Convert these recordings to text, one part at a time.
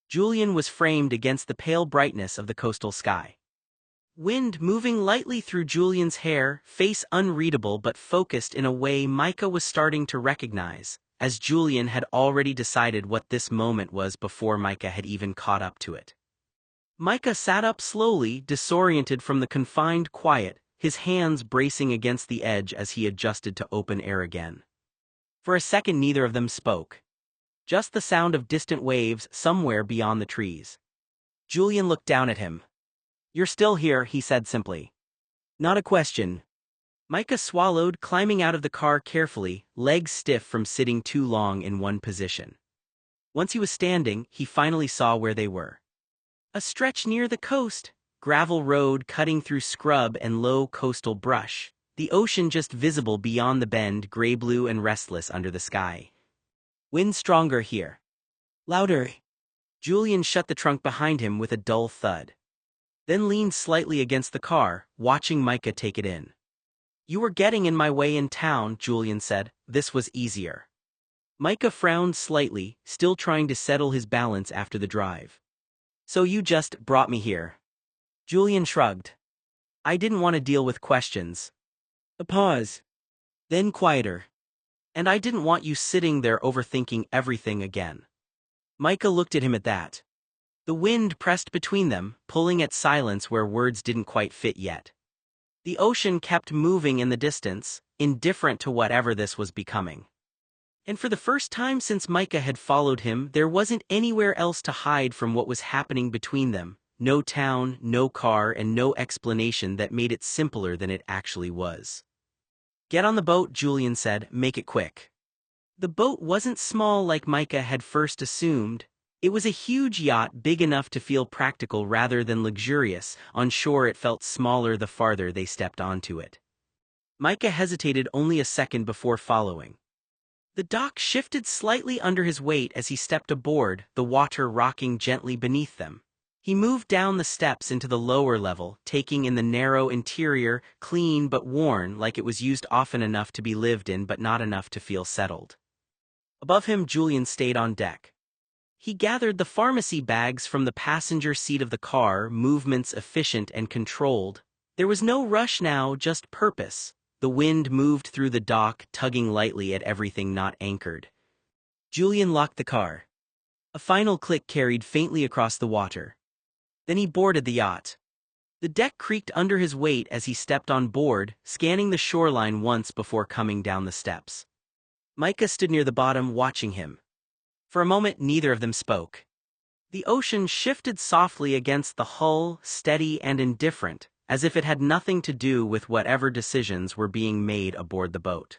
Julian was framed against the pale brightness of the coastal sky. Wind moving lightly through Julian's hair, face unreadable but focused in a way Micah was starting to recognize, as Julian had already decided what this moment was before Micah had even caught up to it. Micah sat up slowly, disoriented from the confined quiet, his hands bracing against the edge as he adjusted to open air again. For a second neither of them spoke. Just the sound of distant waves somewhere beyond the trees. Julian looked down at him. "You're still here," he said simply. "Not a question." Micah swallowed, climbing out of the car carefully, legs stiff from sitting too long in one position. Once he was standing, he finally saw where they were. A stretch near the coast, gravel road cutting through scrub and low coastal brush, the ocean just visible beyond the bend, gray-blue and restless under the sky. "Wind stronger here." "Louder." Julian shut the trunk behind him with a dull thud. Then leaned slightly against the car, watching Micah take it in. "You were getting in my way in town," Julian said. "This was easier." Micah frowned slightly, still trying to settle his balance after the drive. "So you just brought me here?" Julian shrugged. "I didn't want to deal with questions." A pause. Then quieter. "And I didn't want you sitting there overthinking everything again." Micah looked at him at that. The wind pressed between them, pulling at silence where words didn't quite fit yet. The ocean kept moving in the distance, indifferent to whatever this was becoming. And for the first time since Micah had followed him, there wasn't anywhere else to hide from what was happening between them. No town, no car, and no explanation that made it simpler than it actually was. "Get on the boat," Julian said. "Make it quick." The boat wasn't small like Micah had first assumed. It was a huge yacht, big enough to feel practical rather than luxurious. On shore it felt smaller the farther they stepped onto it. Micah hesitated only a second before following. The dock shifted slightly under his weight as he stepped aboard, the water rocking gently beneath them. He moved down the steps into the lower level, taking in the narrow interior, clean but worn, like it was used often enough to be lived in but not enough to feel settled. Above him, Julian stayed on deck. He gathered the pharmacy bags from the passenger seat of the car, movements efficient and controlled. There was no rush now, just purpose. The wind moved through the dock, tugging lightly at everything not anchored. Julian locked the car. A final click carried faintly across the water. Then he boarded the yacht. The deck creaked under his weight as he stepped on board, scanning the shoreline once before coming down the steps. Micah stood near the bottom, watching him. For a moment, neither of them spoke. The ocean shifted softly against the hull, steady and indifferent, as if it had nothing to do with whatever decisions were being made aboard the boat.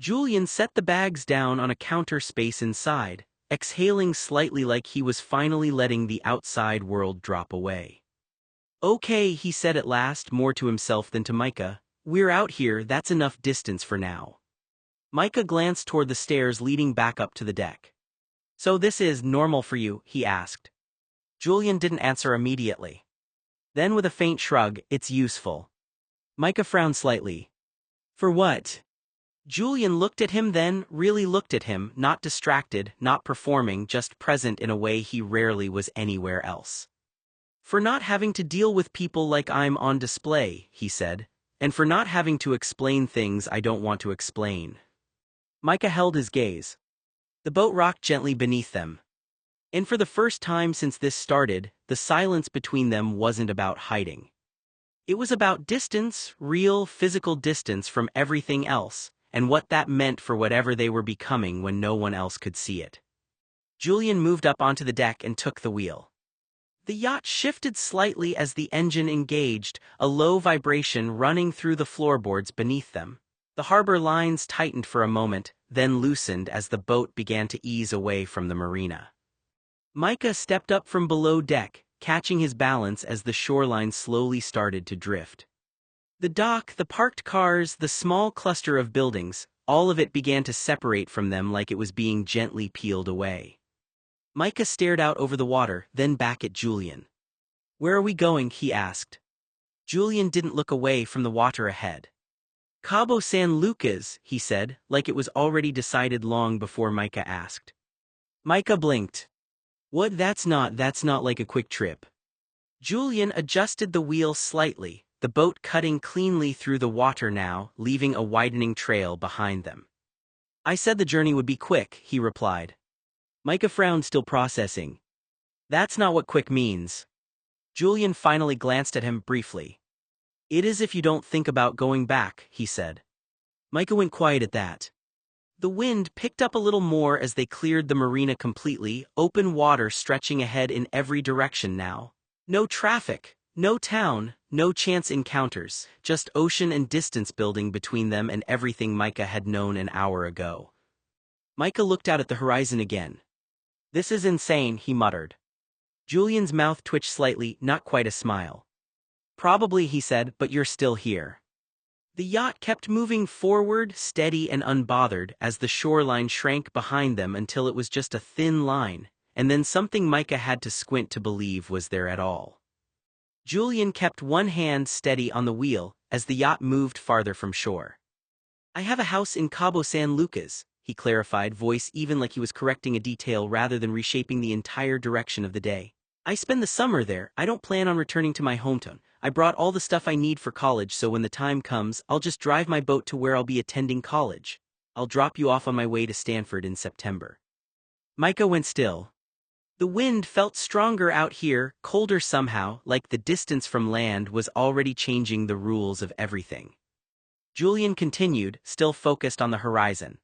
Julian set the bags down on a counter space inside, exhaling slightly like he was finally letting the outside world drop away. "Okay," he said at last, more to himself than to Micah. "We're out here, that's enough distance for now." Micah glanced toward the stairs leading back up to the deck. "So this is normal for you?" he asked. Julian didn't answer immediately. Then with a faint shrug, "It's useful." Micah frowned slightly. "For what?" Julian looked at him then, really looked at him, not distracted, not performing, just present in a way he rarely was anywhere else. "For not having to deal with people like I'm on display," he said, "and for not having to explain things I don't want to explain." Micah held his gaze. The boat rocked gently beneath them. And for the first time since this started, the silence between them wasn't about hiding. It was about distance, real, physical distance from everything else, and what that meant for whatever they were becoming when no one else could see it. Julian moved up onto the deck and took the wheel. The yacht shifted slightly as the engine engaged, a low vibration running through the floorboards beneath them. The harbor lines tightened for a moment, then loosened as the boat began to ease away from the marina. Micah stepped up from below deck, catching his balance as the shoreline slowly started to drift. The dock, the parked cars, the small cluster of buildings, all of it began to separate from them like it was being gently peeled away. Micah stared out over the water, then back at Julian. "Where are we going?" he asked. Julian didn't look away from the water ahead. "Cabo San Lucas," he said, like it was already decided long before Micah asked. Micah blinked. What? That's not like a quick trip. Julian adjusted the wheel slightly, the boat cutting cleanly through the water now, leaving a widening trail behind them. I said the journey would be quick, he replied. Micah frowned, still processing. That's not what quick means. Julian finally glanced at him briefly. It is if you don't think about going back, he said. Micah went quiet at that. The wind picked up a little more as they cleared the marina completely, open water stretching ahead in every direction now. No traffic, no town, no chance encounters, just ocean and distance building between them and everything Micah had known an hour ago. Micah looked out at the horizon again. This is insane, he muttered. Julian's mouth twitched slightly, not quite a smile. Probably, he said, but you're still here. The yacht kept moving forward, steady and unbothered, as the shoreline shrank behind them until it was just a thin line, and then something Micah had to squint to believe was there at all. Julian kept one hand steady on the wheel as the yacht moved farther from shore. I have a house in Cabo San Lucas, he clarified, voice even like he was correcting a detail rather than reshaping the entire direction of the day. I spend the summer there. I don't plan on returning to my hometown. I brought all the stuff I need for college, so when the time comes, I'll just drive my boat to where I'll be attending college. I'll drop you off on my way to Stanford in September. Micah went still. The wind felt stronger out here, colder somehow, like the distance from land was already changing the rules of everything. Julian continued, still focused on the horizon.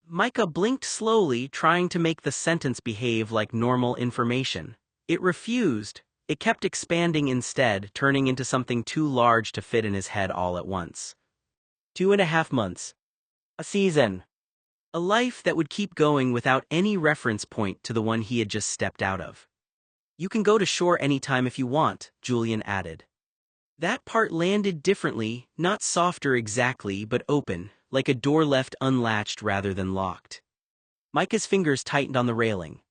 Micah blinked slowly, trying to make the sentence behave like normal information. It refused. It kept expanding instead, turning into something too large to fit in his head all at once. 2.5 months. A season. A life that would keep going without any reference point to the one he had just stepped out of. You can go to shore anytime if you want, Julian added. That part landed differently, not softer exactly, but open, like a door left unlatched rather than locked. Micah's fingers tightened on the railing.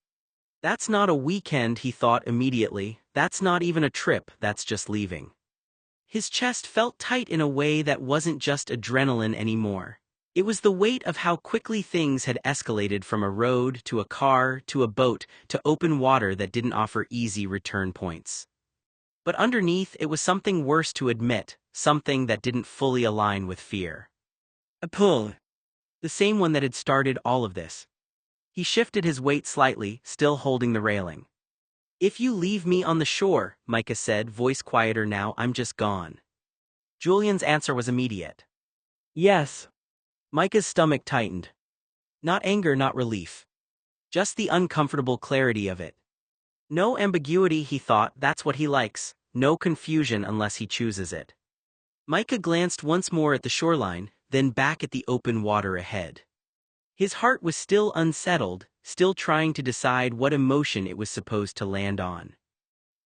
That's not a weekend, he thought immediately. That's not even a trip, that's just leaving. His chest felt tight in a way that wasn't just adrenaline anymore. It was the weight of how quickly things had escalated from a road to a car to a boat to open water that didn't offer easy return points. But underneath it was something worse to admit, something that didn't fully align with fear. A pull. The same one that had started all of this. He shifted his weight slightly, still holding the railing. If you leave me on the shore, Micah said, voice quieter now, I'm just gone. Julian's answer was immediate. Yes. Micah's stomach tightened. Not anger, not relief. Just the uncomfortable clarity of it. No ambiguity, he thought, that's what he likes. No confusion unless he chooses it. Micah glanced once more at the shoreline, then back at the open water ahead. His heart was still unsettled, still trying to decide what emotion it was supposed to land on.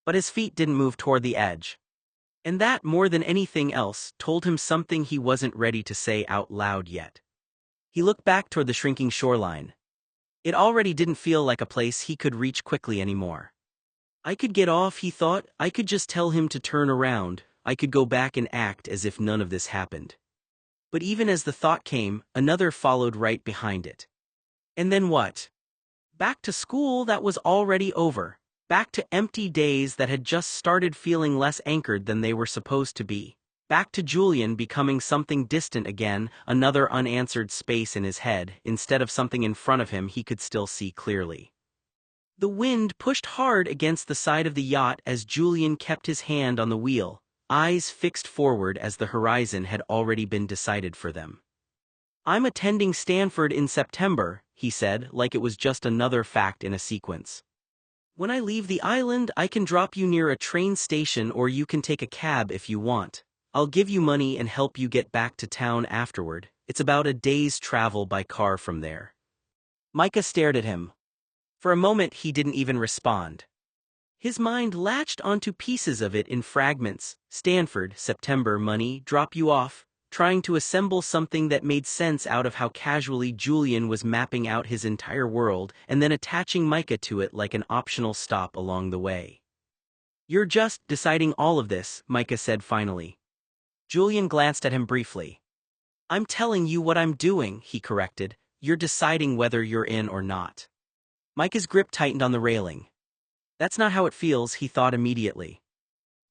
But his feet didn't move toward the edge. And that, more than anything else, told him something he wasn't ready to say out loud yet. He looked back toward the shrinking shoreline. It already didn't feel like a place he could reach quickly anymore. I could get off, he thought. I could just tell him to turn around. I could go back and act as if none of this happened. But even as the thought came, another followed right behind it. And then what? Back to school that was already over. Back to empty days that had just started feeling less anchored than they were supposed to be. Back to Julian becoming something distant again, another unanswered space in his head, instead of something in front of him he could still see clearly. The wind pushed hard against the side of the yacht as Julian kept his hand on the wheel, eyes fixed forward as the horizon had already been decided for them. I'm attending Stanford in September, he said, like it was just another fact in a sequence. When I leave the island, I can drop you near a train station or you can take a cab if you want. I'll give you money and help you get back to town afterward. It's about a day's travel by car from there. Micah stared at him. For a moment he didn't even respond. His mind latched onto pieces of it in fragments. Stanford, September, money, drop you off, trying to assemble something that made sense out of how casually Julian was mapping out his entire world and then attaching Micah to it like an optional stop along the way. You're just deciding all of this, Micah said finally. Julian glanced at him briefly. I'm telling you what I'm doing, he corrected. You're deciding whether you're in or not. Micah's grip tightened on the railing. That's not how it feels, he thought immediately.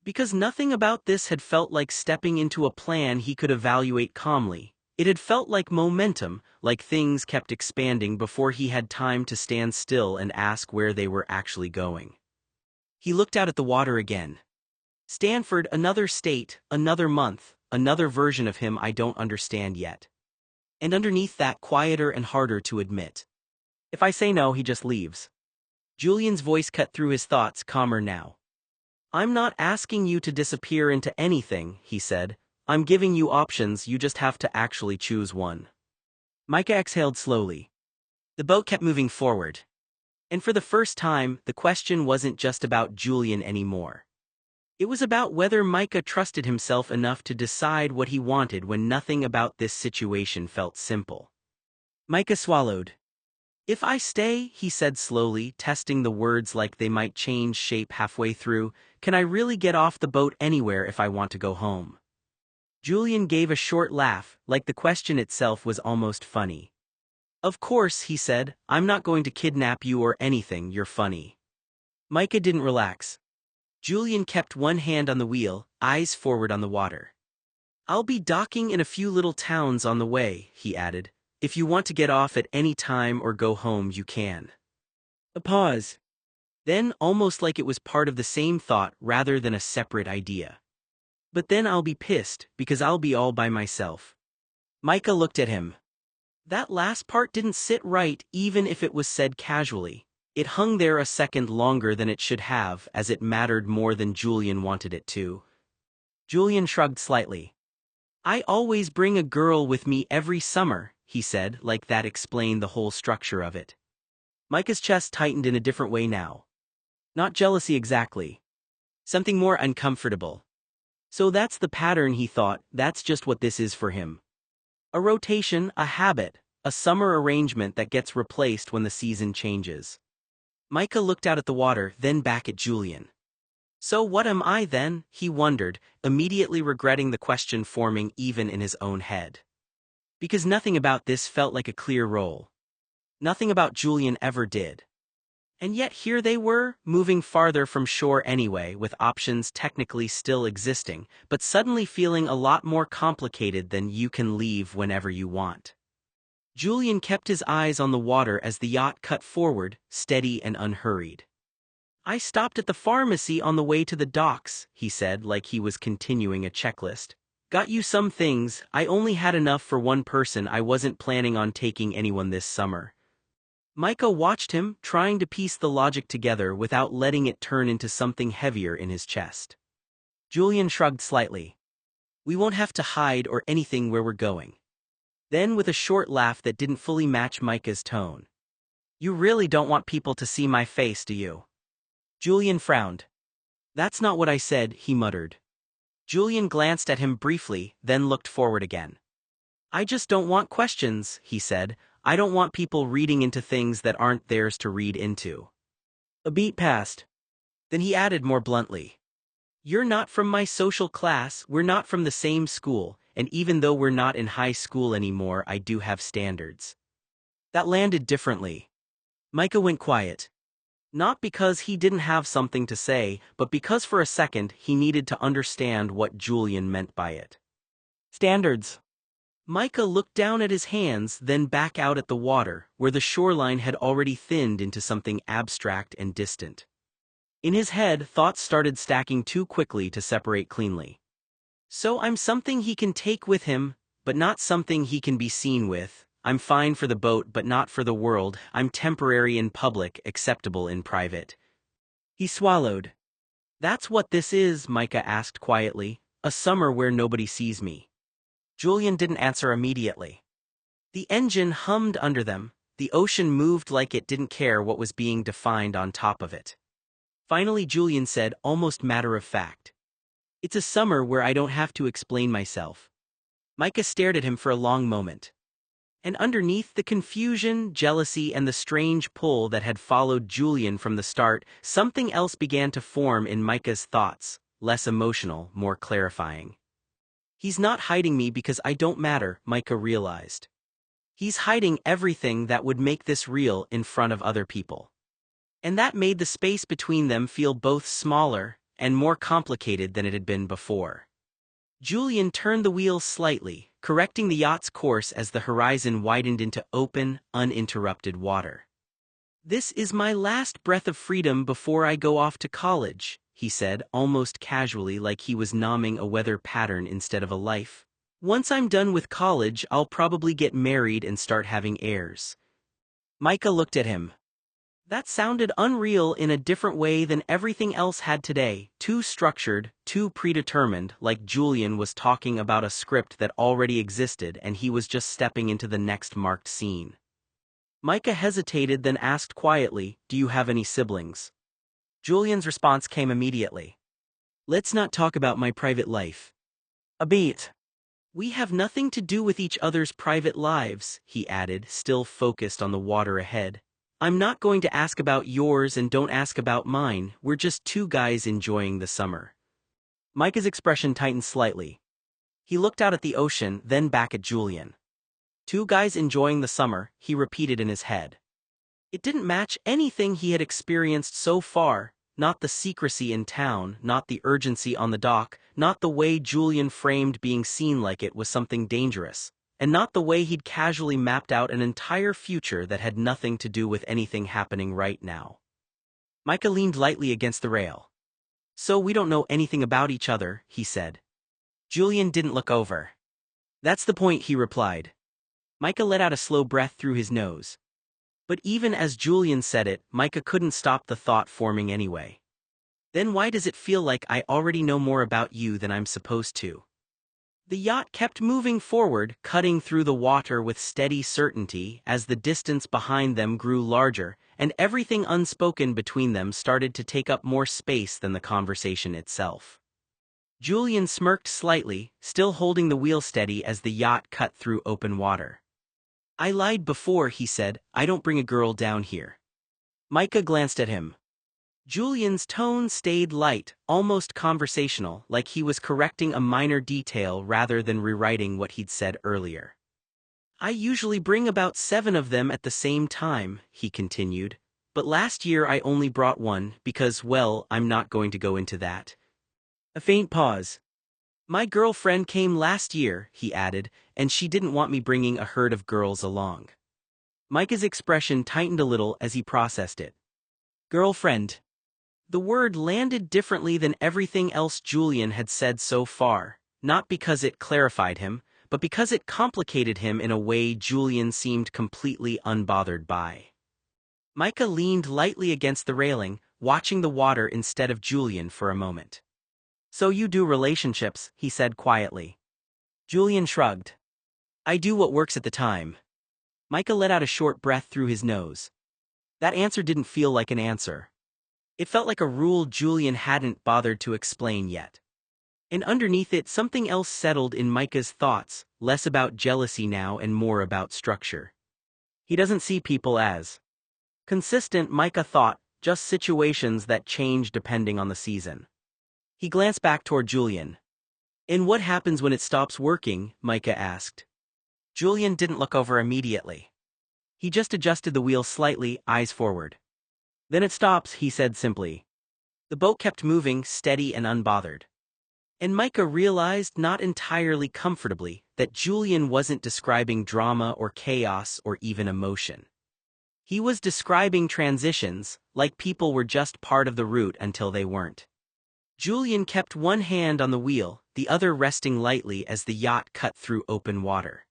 Because nothing about this had felt like stepping into a plan he could evaluate calmly. It had felt like momentum, like things kept expanding before he had time to stand still and ask where they were actually going. He looked out at the water again. Stanford, another state, another month, another version of him I don't understand yet. And underneath that, quieter and harder to admit. If I say no, he just leaves. Julian's voice cut through his thoughts, calmer now. I'm not asking you to disappear into anything, he said. I'm giving you options, you just have to actually choose one. Micah exhaled slowly. The boat kept moving forward. And for the first time, the question wasn't just about Julian anymore. It was about whether Micah trusted himself enough to decide what he wanted when nothing about this situation felt simple. Micah swallowed. If I stay, he said slowly, testing the words like they might change shape halfway through, can I really get off the boat anywhere if I want to go home? Julian gave a short laugh, like the question itself was almost funny. Of course, he said, I'm not going to kidnap you or anything, you're funny. Micah didn't relax. Julian kept one hand on the wheel, eyes forward on the water. I'll be docking in a few little towns on the way, he added. If you want to get off at any time or go home, you can. A pause. Then, almost like it was part of the same thought rather than a separate idea. But then I'll be pissed, because I'll be all by myself. Micah looked at him. That last part didn't sit right, even if it was said casually. It hung there a second longer than it should have, as it mattered more than Julian wanted it to. Julian shrugged slightly. I always bring a girl with me every summer, he said, like that explained the whole structure of it. Micah's chest tightened in a different way now. Not jealousy exactly. Something more uncomfortable. So that's the pattern, he thought, that's just what this is for him. A rotation, a habit, a summer arrangement that gets replaced when the season changes. Micah looked out at the water, then back at Julian. So what am I then, he wondered, immediately regretting the question forming even in his own head. Because nothing about this felt like a clear role. Nothing about Julian ever did. And yet here they were, moving farther from shore anyway, with options technically still existing, but suddenly feeling a lot more complicated than you can leave whenever you want. Julian kept his eyes on the water as the yacht cut forward, steady and unhurried. I stopped at the pharmacy on the way to the docks, he said, like he was continuing a checklist. Got you some things, I only had enough for one person, I wasn't planning on taking anyone this summer. Micah watched him, trying to piece the logic together without letting it turn into something heavier in his chest. Julian shrugged slightly. We won't have to hide or anything where we're going. Then with a short laugh that didn't fully match Micah's tone. You really don't want people to see my face, do you? Julian frowned. That's not what I said, he muttered. Julian glanced at him briefly, then looked forward again. I just don't want questions, he said. I don't want people reading into things that aren't theirs to read into. A beat passed. Then he added more bluntly. You're not from my social class, we're not from the same school, and even though we're not in high school anymore, I do have standards. That landed differently. Micah went quiet. Not because he didn't have something to say, but because for a second he needed to understand what Julian meant by it. Standards. Micah looked down at his hands, then back out at the water, where the shoreline had already thinned into something abstract and distant. In his head, thoughts started stacking too quickly to separate cleanly. So I'm something he can take with him, but not something he can be seen with. I'm fine for the boat but not for the world. I'm temporary in public, acceptable in private. He swallowed. That's what this is, Micah asked quietly. A summer where nobody sees me. Julian didn't answer immediately. The engine hummed under them. The ocean moved like it didn't care what was being defined on top of it. Finally Julian said, almost matter of fact. It's a summer where I don't have to explain myself. Micah stared at him for a long moment. And underneath the confusion, jealousy, and the strange pull that had followed Julian from the start, something else began to form in Micah's thoughts, less emotional, more clarifying. He's not hiding me because I don't matter, Micah realized. He's hiding everything that would make this real in front of other people. And that made the space between them feel both smaller and more complicated than it had been before. Julian turned the wheel slightly, correcting the yacht's course as the horizon widened into open, uninterrupted water. "This is my last breath of freedom before I go off to college," he said, almost casually, like he was nomming a weather pattern instead of a life. "Once I'm done with college, I'll probably get married and start having heirs." Micah looked at him. That sounded unreal in a different way than everything else had today, too structured, too predetermined, like Julian was talking about a script that already existed and he was just stepping into the next marked scene. Micah hesitated, then asked quietly, "Do you have any siblings?" Julian's response came immediately. "Let's not talk about my private life." "A beat." "We have nothing to do with each other's private lives," he added, still focused on the water ahead. "I'm not going to ask about yours and don't ask about mine, we're just two guys enjoying the summer." Micah's expression tightened slightly. He looked out at the ocean, then back at Julian. "Two guys enjoying the summer," he repeated in his head. It didn't match anything he had experienced so far, not the secrecy in town, not the urgency on the dock, not the way Julian framed being seen like it was something dangerous, and not the way he'd casually mapped out an entire future that had nothing to do with anything happening right now. Micah leaned lightly against the rail. "So we don't know anything about each other," he said. Julian didn't look over. "That's the point," he replied. Micah let out a slow breath through his nose. But even as Julian said it, Micah couldn't stop the thought forming anyway. "Then why does it feel like I already know more about you than I'm supposed to?" The yacht kept moving forward, cutting through the water with steady certainty as the distance behind them grew larger, and everything unspoken between them started to take up more space than the conversation itself. Julian smirked slightly, still holding the wheel steady as the yacht cut through open water. "I lied before," he said. "I don't bring a girl down here." Micah glanced at him. Julian's tone stayed light, almost conversational, like he was correcting a minor detail rather than rewriting what he'd said earlier. "I usually bring about 7 of them at the same time," he continued. "But last year I only brought one because, well, I'm not going to go into that." A faint pause. "My girlfriend came last year," he added, "and she didn't want me bringing a herd of girls along." Micah's expression tightened a little as he processed it. Girlfriend. The word landed differently than everything else Julian had said so far, not because it clarified him, but because it complicated him in a way Julian seemed completely unbothered by. Micah leaned lightly against the railing, watching the water instead of Julian for a moment. "So you do relationships," he said quietly. Julian shrugged. "I do what works at the time." Micah let out a short breath through his nose. That answer didn't feel like an answer. It felt like a rule Julian hadn't bothered to explain yet. And underneath it, something else settled in Micah's thoughts, less about jealousy now and more about structure. He doesn't see people as consistent, Micah thought, just situations that change depending on the season. He glanced back toward Julian. "And what happens when it stops working?" Micah asked. Julian didn't look over immediately. He just adjusted the wheel slightly, eyes forward. "Then it stops," he said simply. The boat kept moving, steady and unbothered. And Micah realized, not entirely comfortably, that Julian wasn't describing drama or chaos or even emotion. He was describing transitions, like people were just part of the route until they weren't. Julian kept one hand on the wheel, the other resting lightly as the yacht cut through open water.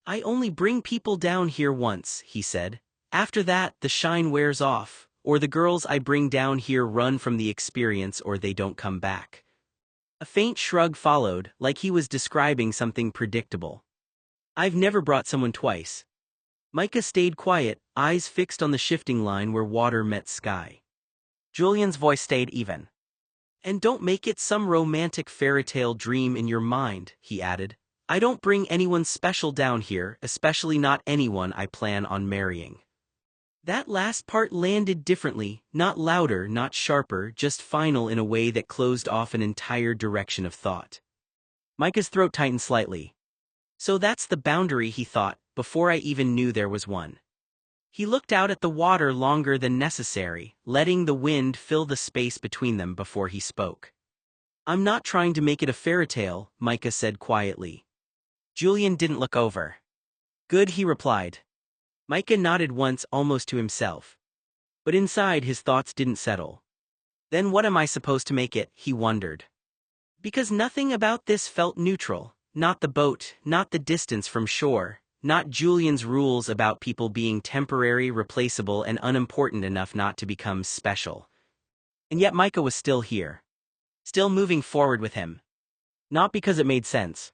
"I only bring people down here once," he said. "After that, the shine wears off, or the girls I bring down here run from the experience or they don't come back." A faint shrug followed, like he was describing something predictable. "I've never brought someone twice." Micah stayed quiet, eyes fixed on the shifting line where water met sky. Julian's voice stayed even. "And don't make it some romantic fairytale dream in your mind," he added. "I don't bring anyone special down here, especially not anyone I plan on marrying." That last part landed differently, not louder, not sharper, just final in a way that closed off an entire direction of thought. Micah's throat tightened slightly. "So that's the boundary," he thought, "before I even knew there was one." He looked out at the water longer than necessary, letting the wind fill the space between them before he spoke. "I'm not trying to make it a fairy tale," Micah said quietly. Julian didn't look over. "Good," he replied. Micah nodded once, almost to himself. But inside his thoughts didn't settle. Then what am I supposed to make it, he wondered. Because nothing about this felt neutral. Not the boat, not the distance from shore, not Julian's rules about people being temporary, replaceable, and unimportant enough not to become special. And yet Micah was still here. Still moving forward with him. Not because it made sense,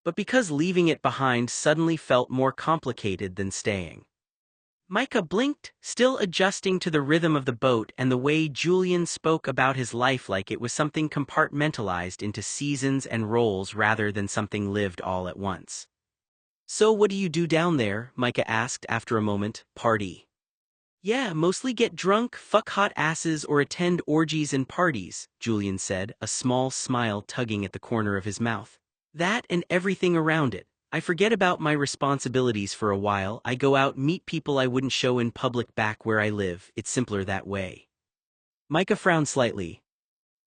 but because leaving it behind suddenly felt more complicated than staying. Micah blinked, still adjusting to the rhythm of the boat and the way Julian spoke about his life like it was something compartmentalized into seasons and roles rather than something lived all at once. "So what do you do down there?" Micah asked after a moment. "Party." "Yeah, mostly get drunk, fuck hot asses, or attend orgies and parties," Julian said, a small smile tugging at the corner of his mouth. "That and everything around it. I forget about my responsibilities for a while. I go out, meet people I wouldn't show in public back where I live. It's simpler that way." Micah frowned slightly.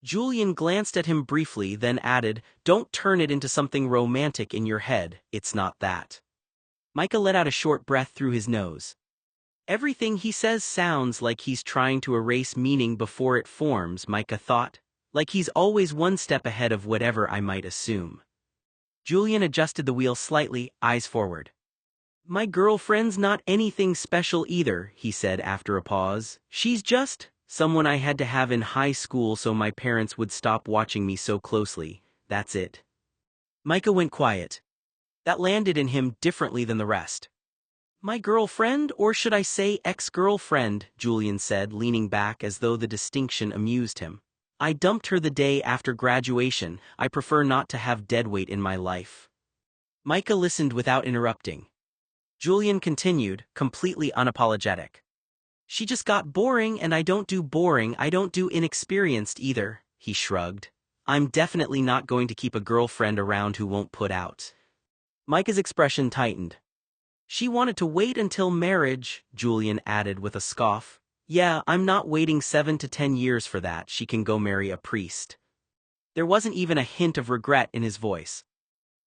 Julian glanced at him briefly, then added, "Don't turn it into something romantic in your head, it's not that." Micah let out a short breath through his nose. Everything he says sounds like he's trying to erase meaning before it forms, Micah thought. Like he's always one step ahead of whatever I might assume. Julian adjusted the wheel slightly, eyes forward. "My girlfriend's not anything special either," he said after a pause. "She's just someone I had to have in high school so my parents would stop watching me so closely. That's it." Micah went quiet. That landed in him differently than the rest. "My girlfriend, or should I say ex-girlfriend," Julian said, leaning back as though the distinction amused him. "I dumped her the day after graduation. I prefer not to have deadweight in my life." Micah listened without interrupting. Julian continued, completely unapologetic. "She just got boring, and I don't do boring. I don't do inexperienced either," he shrugged. "I'm definitely not going to keep a girlfriend around who won't put out." Micah's expression tightened. "She wanted to wait until marriage," Julian added with a scoff. "Yeah, I'm not waiting 7 to 10 years for that. She can go marry a priest." There wasn't even a hint of regret in his voice.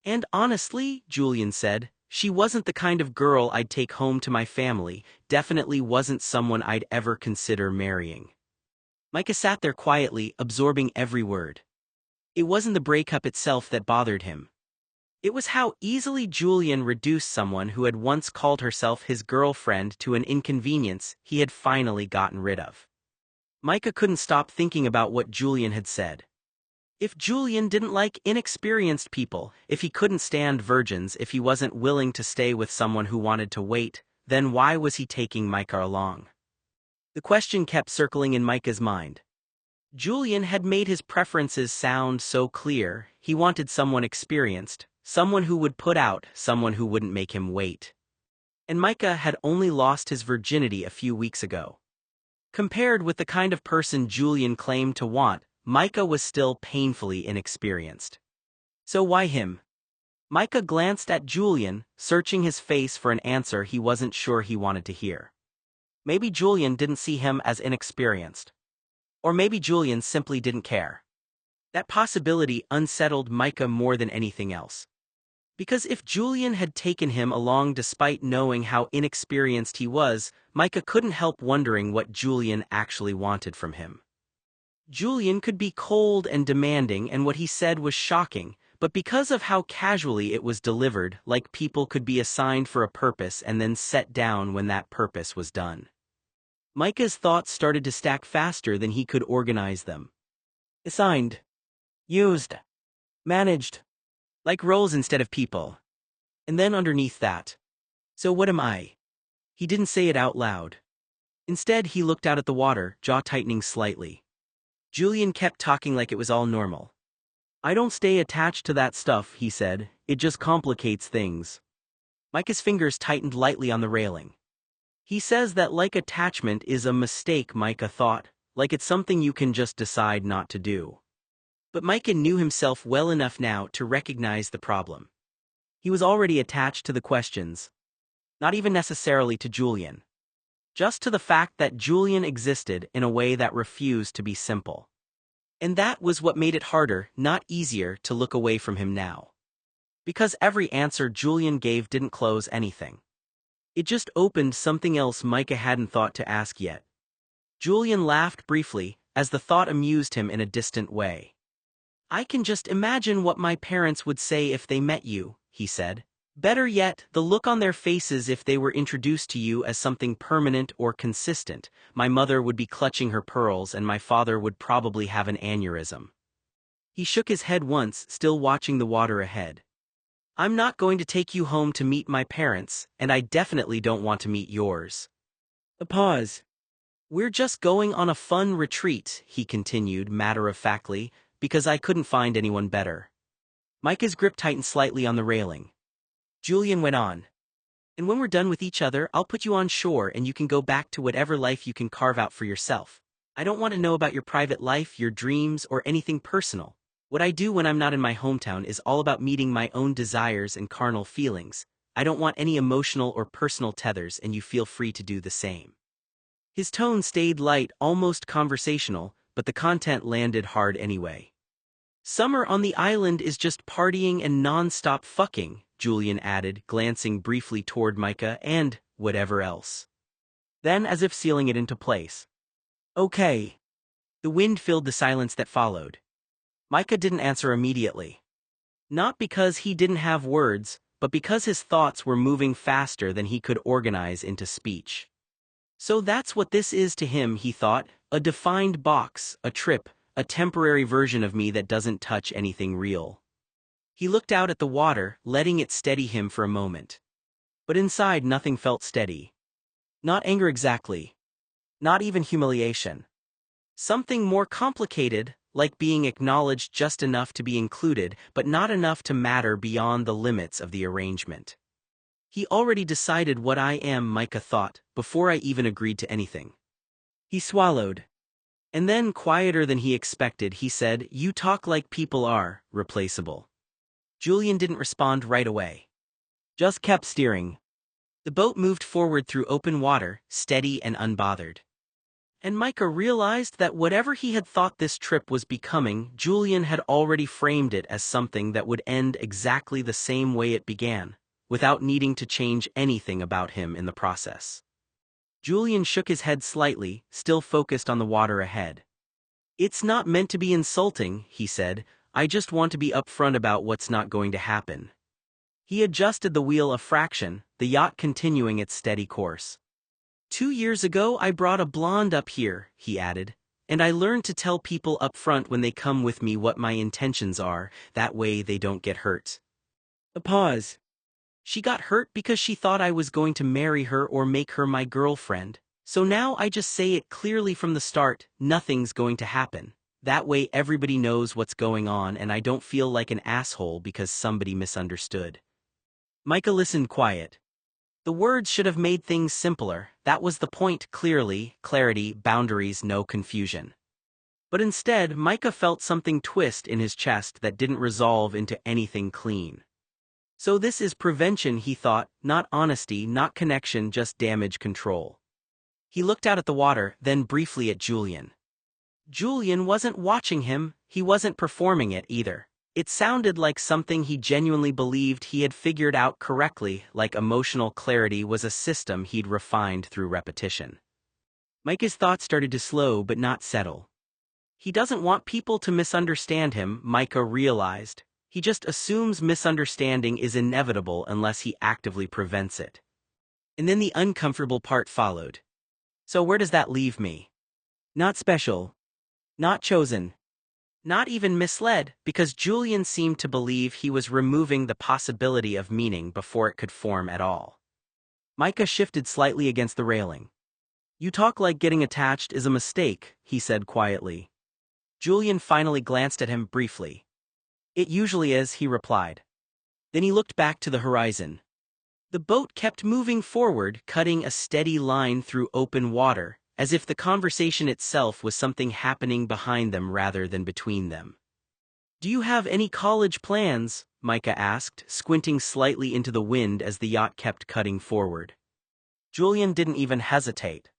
"And honestly," Julian said, "she wasn't the kind of girl I'd take home to my family, definitely wasn't someone I'd ever consider marrying." Micah sat there quietly, absorbing every word. It wasn't the breakup itself that bothered him. It was how easily Julian reduced someone who had once called herself his girlfriend to an inconvenience he had finally gotten rid of. Micah couldn't stop thinking about what Julian had said. If Julian didn't like inexperienced people, if he couldn't stand virgins, if he wasn't willing to stay with someone who wanted to wait, then why was he taking Micah along? The question kept circling in Micah's mind. Julian had made his preferences sound so clear. He wanted someone experienced, someone who would put out, someone who wouldn't make him wait. And Micah had only lost his virginity a few weeks ago. Compared with the kind of person Julian claimed to want, Micah was still painfully inexperienced. So why him? Micah glanced at Julian, searching his face for an answer he wasn't sure he wanted to hear. Maybe Julian didn't see him as inexperienced. Or maybe Julian simply didn't care. That possibility unsettled Micah more than anything else. Because if Julian had taken him along despite knowing how inexperienced he was, Micah couldn't help wondering what Julian actually wanted from him. Julian could be cold and demanding, and what he said was shocking, but because of how casually it was delivered, like people could be assigned for a purpose and then set down when that purpose was done. Micah's thoughts started to stack faster than he could organize them. Assigned. Used. Managed. Like roles instead of people. And then underneath that. So what am I? He didn't say it out loud. Instead, he looked out at the water, jaw tightening slightly. Julian kept talking like it was all normal. "I don't stay attached to that stuff," he said. "It just complicates things." Micah's fingers tightened lightly on the railing. "He says that like attachment is a mistake," Micah thought, "like it's something you can just decide not to do." But Micah knew himself well enough now to recognize the problem. He was already attached to the questions. Not even necessarily to Julian. just to the fact that Julian existed in a way that refused to be simple. And that was what made it harder, not easier, to look away from him now. Because every answer Julian gave didn't close anything. It just opened something else Micah hadn't thought to ask yet. Julian laughed briefly, as the thought amused him in a distant way. "I can just imagine what my parents would say if they met you," he said. "Better yet, the look on their faces if they were introduced to you as something permanent or consistent. My mother would be clutching her pearls and my father would probably have an aneurysm." He shook his head once, still watching the water ahead. "I'm not going to take you home to meet my parents, and I definitely don't want to meet yours." A pause. "We're just going on a fun retreat," he continued matter-of-factly, "because I couldn't find anyone better." Micah's grip tightened slightly on the railing. Julian went on. "And when we're done with each other, I'll put you on shore and you can go back to whatever life you can carve out for yourself. I don't want to know about your private life, your dreams, or anything personal. What I do when I'm not in my hometown is all about meeting my own desires and carnal feelings. I don't want any emotional or personal tethers, and you feel free to do the same." His tone stayed light, almost conversational, but the content landed hard anyway. "Summer on the island is just partying and non-stop fucking," Julian added, glancing briefly toward Micah, "and whatever else." Then, as if sealing it into place, "Okay." The wind filled the silence that followed. Micah didn't answer immediately. Not because he didn't have words, but because his thoughts were moving faster than he could organize into speech. So that's what this is to him, he thought, a defined box, a trip, a temporary version of me that doesn't touch anything real. He looked out at the water, letting it steady him for a moment. But inside nothing felt steady. Not anger exactly. Not even humiliation. Something more complicated, like being acknowledged just enough to be included, but not enough to matter beyond the limits of the arrangement. "He already decided what I am," Micah thought, "before I even agreed to anything." He swallowed. And then, quieter than he expected, he said, "You talk like people are replaceable." Julian didn't respond right away. Just kept steering. The boat moved forward through open water, steady and unbothered. And Micah realized that whatever he had thought this trip was becoming, Julian had already framed it as something that would end exactly the same way it began, without needing to change anything about him in the process. Julian shook his head slightly, still focused on the water ahead. "It's not meant to be insulting," he said. "I just want to be upfront about what's not going to happen." He adjusted the wheel a fraction, the yacht continuing its steady course. "2 years ago I brought a blonde up here," he added, "and I learned to tell people up front when they come with me what my intentions are, that way they don't get hurt." A pause. "She got hurt because she thought I was going to marry her or make her my girlfriend. So now I just say it clearly from the start, nothing's going to happen. That way everybody knows what's going on and I don't feel like an asshole because somebody misunderstood." Micah listened quiet. The words should have made things simpler, that was the point, clearly, clarity, boundaries, no confusion. But instead, Micah felt something twist in his chest that didn't resolve into anything clean. So this is prevention, he thought, not honesty, not connection, just damage control. He looked out at the water, then briefly at Julian. Julian wasn't watching him, he wasn't performing it either. It sounded like something he genuinely believed he had figured out correctly, like emotional clarity was a system he'd refined through repetition. Micah's thoughts started to slow but not settle. He doesn't want people to misunderstand him, Micah realized. He just assumes misunderstanding is inevitable unless he actively prevents it. And then the uncomfortable part followed. So where does that leave me? Not special. Not chosen. Not even misled, because Julian seemed to believe he was removing the possibility of meaning before it could form at all. Micah shifted slightly against the railing. "You talk like getting attached is a mistake," he said quietly. Julian finally glanced at him briefly. "It usually is," he replied. Then he looked back to the horizon. The boat kept moving forward, cutting a steady line through open water, as if the conversation itself was something happening behind them rather than between them. "Do you have any college plans?" Micah asked, squinting slightly into the wind as the yacht kept cutting forward. Julian didn't even hesitate.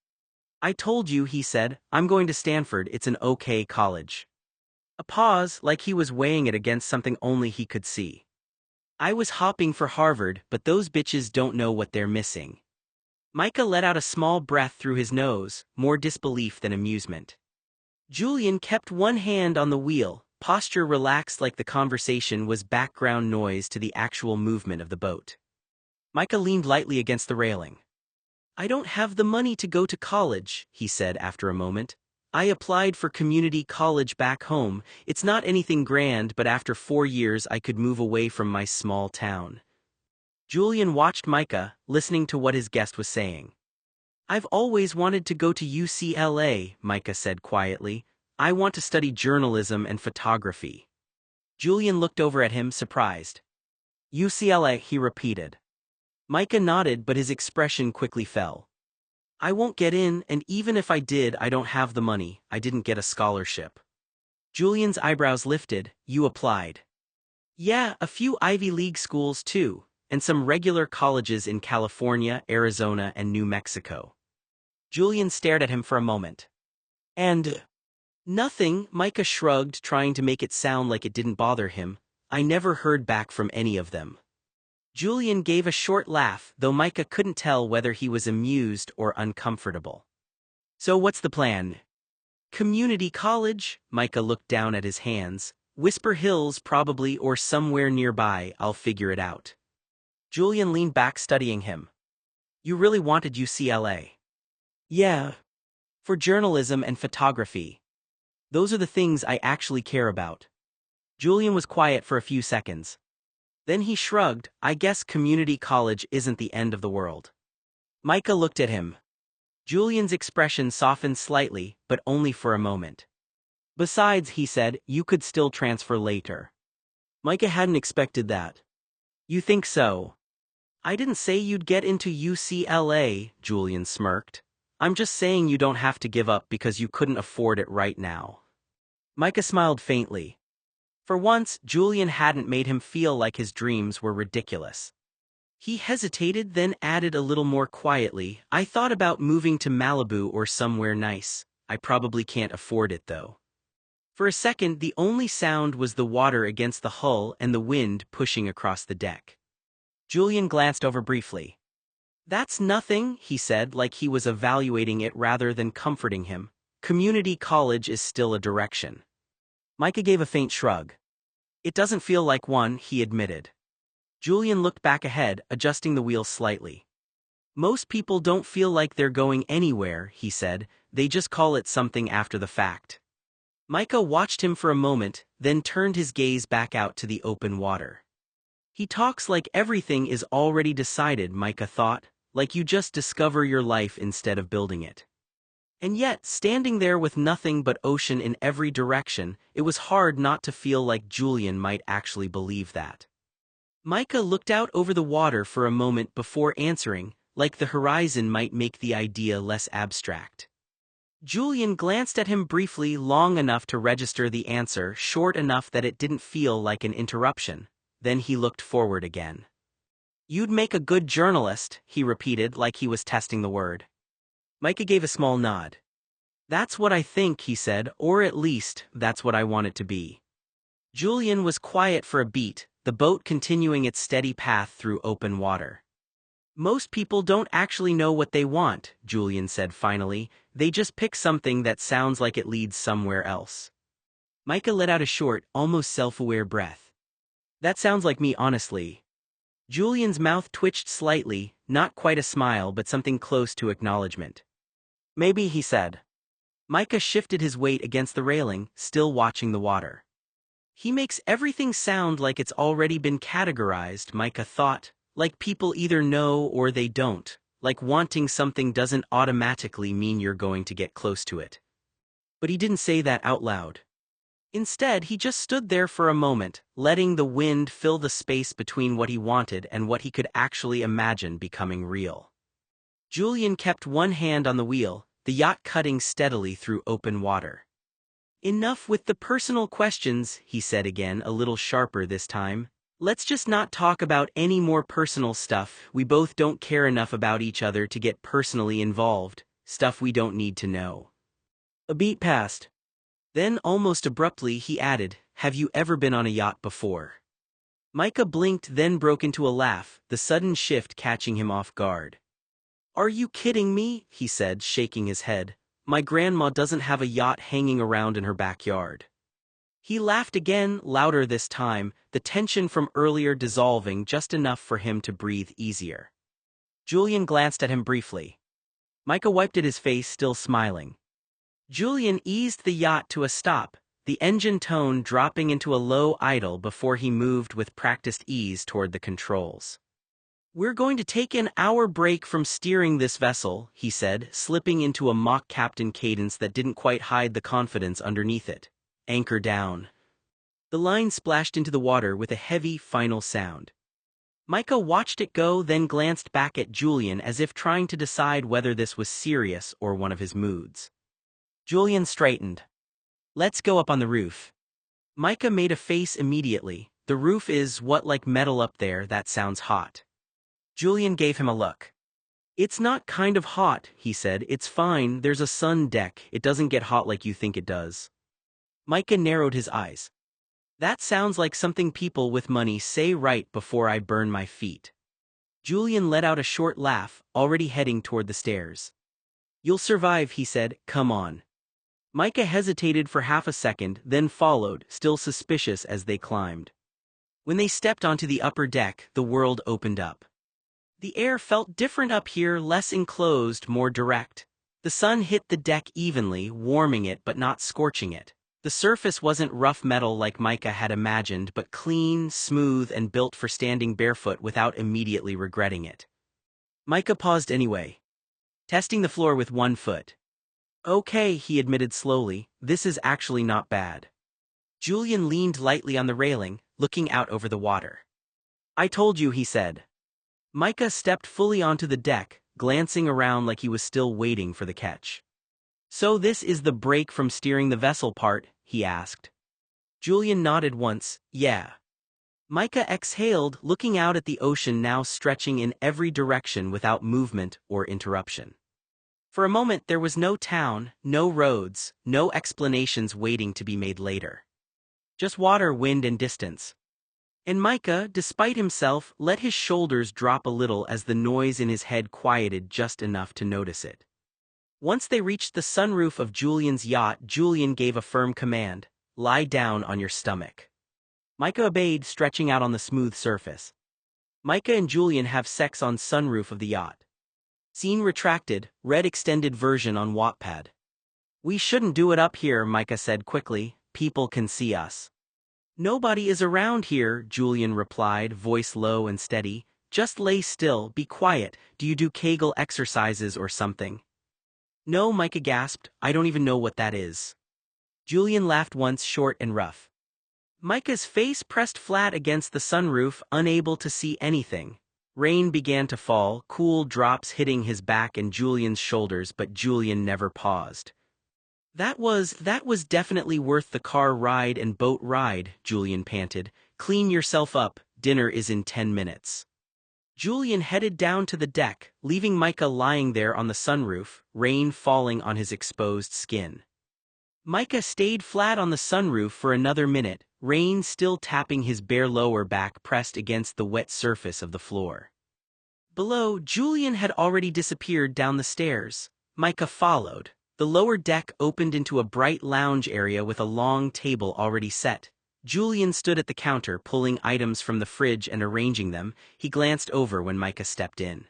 I told you, he said, I'm going to Stanford, it's an okay college. A pause, like he was weighing it against something only he could see. I was hopping for Harvard, but those bitches don't know what they're missing. Micah let out a small breath through his nose, more disbelief than amusement. Julian kept one hand on the wheel, posture relaxed like the conversation was background noise to the actual movement of the boat. Micah leaned lightly against the railing. I don't have the money to go to college, he said after a moment. I applied for community college back home. It's not anything grand, but after 4 years I could move away from my small town. Julian watched Micah, listening to what his guest was saying. I've always wanted to go to UCLA, Micah said quietly. I want to study journalism and photography. Julian looked over at him, surprised. UCLA, he repeated. Micah nodded, but his expression quickly fell. I won't get in, and even if I did, I don't have the money. I didn't get a scholarship. Julian's eyebrows lifted. You applied? Yeah, a few Ivy League schools too, and some regular colleges in California, Arizona, and New Mexico. Julian stared at him for a moment. And nothing, Micah shrugged, trying to make it sound like it didn't bother him. I never heard back from any of them. Julian gave a short laugh, though Micah couldn't tell whether he was amused or uncomfortable. So what's the plan? Community college? Micah looked down at his hands. Whisper Hills probably, or somewhere nearby. I'll figure it out. Julian leaned back, studying him. You really wanted UCLA? Yeah. For journalism and photography. Those are the things I actually care about. Julian was quiet for a few seconds. Then he shrugged. I guess community college isn't the end of the world. Micah looked at him. Julian's expression softened slightly, but only for a moment. Besides, he said, you could still transfer later. Micah hadn't expected that. You think so? I didn't say you'd get into UCLA, Julian smirked. I'm just saying you don't have to give up because you couldn't afford it right now. Micah smiled faintly. For once, Julian hadn't made him feel like his dreams were ridiculous. He hesitated, then added a little more quietly, I thought about moving to Malibu or somewhere nice. I probably can't afford it though. For a second, the only sound was the water against the hull and the wind pushing across the deck. Julian glanced over briefly. That's nothing, he said, like he was evaluating it rather than comforting him. Community college is still a direction. Micah gave a faint shrug. It doesn't feel like one, he admitted. Julian looked back ahead, adjusting the wheel slightly. Most people don't feel like they're going anywhere, he said, they just call it something after the fact. Micah watched him for a moment, then turned his gaze back out to the open water. He talks like everything is already decided, Micah thought, like you just discover your life instead of building it. And yet, standing there with nothing but ocean in every direction, it was hard not to feel like Julian might actually believe that. Micah looked out over the water for a moment before answering, like the horizon might make the idea less abstract. Julian glanced at him briefly, long enough to register the answer, short enough that it didn't feel like an interruption. Then he looked forward again. You'd make a good journalist, he repeated like he was testing the word. Micah gave a small nod. That's what I think, he said, or at least, that's what I want it to be. Julian was quiet for a beat, the boat continuing its steady path through open water. Most people don't actually know what they want, Julian said finally, they just pick something that sounds like it leads somewhere else. Micah let out a short, almost self-aware breath. That sounds like me, honestly. Julian's mouth twitched slightly, not quite a smile but something close to acknowledgement. Maybe, he said. Micah shifted his weight against the railing, still watching the water. He makes everything sound like it's already been categorized, Micah thought, like people either know or they don't, like wanting something doesn't automatically mean you're going to get close to it. But he didn't say that out loud. Instead, he just stood there for a moment, letting the wind fill the space between what he wanted and what he could actually imagine becoming real. Julian kept one hand on the wheel, the yacht cutting steadily through open water. Enough with the personal questions, he said again, a little sharper this time. Let's just not talk about any more personal stuff. We both don't care enough about each other to get personally involved, stuff we don't need to know. A beat passed. Then, almost abruptly, he added, "Have you ever been on a yacht before?" Micah blinked, then broke into a laugh, the sudden shift catching him off guard. "Are you kidding me?" he said, shaking his head. "My grandma doesn't have a yacht hanging around in her backyard." He laughed again, louder this time, the tension from earlier dissolving just enough for him to breathe easier. Julian glanced at him briefly. Micah wiped at his face, still smiling. Julian eased the yacht to a stop, the engine tone dropping into a low idle before he moved with practiced ease toward the controls. "We're going to take an hour break from steering this vessel," he said, slipping into a mock captain cadence that didn't quite hide the confidence underneath it. "Anchor down." The line splashed into the water with a heavy, final sound. Micah watched it go, then glanced back at Julian as if trying to decide whether this was serious or one of his moods. Julian straightened. "Let's go up on the roof." Micah made a face immediately. "The roof is what, like metal up there? That sounds hot." Julian gave him a look. "It's not kind of hot," he said. "It's fine, there's a sun deck, it doesn't get hot like you think it does." Micah narrowed his eyes. "That sounds like something people with money say right before I burn my feet." Julian let out a short laugh, already heading toward the stairs. "You'll survive," he said. "Come on." Micah hesitated for half a second, then followed, still suspicious as they climbed. When they stepped onto the upper deck, the world opened up. The air felt different up here, less enclosed, more direct. The sun hit the deck evenly, warming it but not scorching it. The surface wasn't rough metal like Micah had imagined, but clean, smooth, and built for standing barefoot without immediately regretting it. Micah paused anyway, testing the floor with one foot. "Okay," he admitted slowly, "this is actually not bad." Julian leaned lightly on the railing, looking out over the water. "I told you," he said. Micah stepped fully onto the deck, glancing around like he was still waiting for the catch. "So this is the break from steering the vessel part?" he asked. Julian nodded once. "Yeah." Micah exhaled, looking out at the ocean now stretching in every direction without movement or interruption. For a moment there was no town, no roads, no explanations waiting to be made later. Just water, wind, and distance. And Micah, despite himself, let his shoulders drop a little as the noise in his head quieted just enough to notice it. Once they reached the sunroof of Julian's yacht, Julian gave a firm command: "Lie down on your stomach." Micah obeyed, stretching out on the smooth surface. Micah and Julian have sex on sunroof of the yacht. Scene retracted, read extended version on Wattpad. "We shouldn't do it up here," Micah said quickly. "People can see us." "Nobody is around here," Julian replied, voice low and steady. "Just lay still, be quiet. Do you do Kegel exercises or something?" "No," Micah gasped. "I don't even know what that is." Julian laughed once, short and rough. Micah's face pressed flat against the sunroof, unable to see anything. Rain began to fall, cool drops hitting his back and Julian's shoulders, but Julian never paused. That was definitely worth the car ride and boat ride," Julian panted. "Clean yourself up, dinner is in 10 minutes." Julian headed down to the deck, leaving Micah lying there on the sunroof, rain falling on his exposed skin. Micah stayed flat on the sunroof for another minute, rain still tapping his bare lower back pressed against the wet surface of the floor. Below, Julian had already disappeared down the stairs. Micah followed. The lower deck opened into a bright lounge area with a long table already set. Julian stood at the counter, pulling items from the fridge and arranging them. He glanced over when Micah stepped in.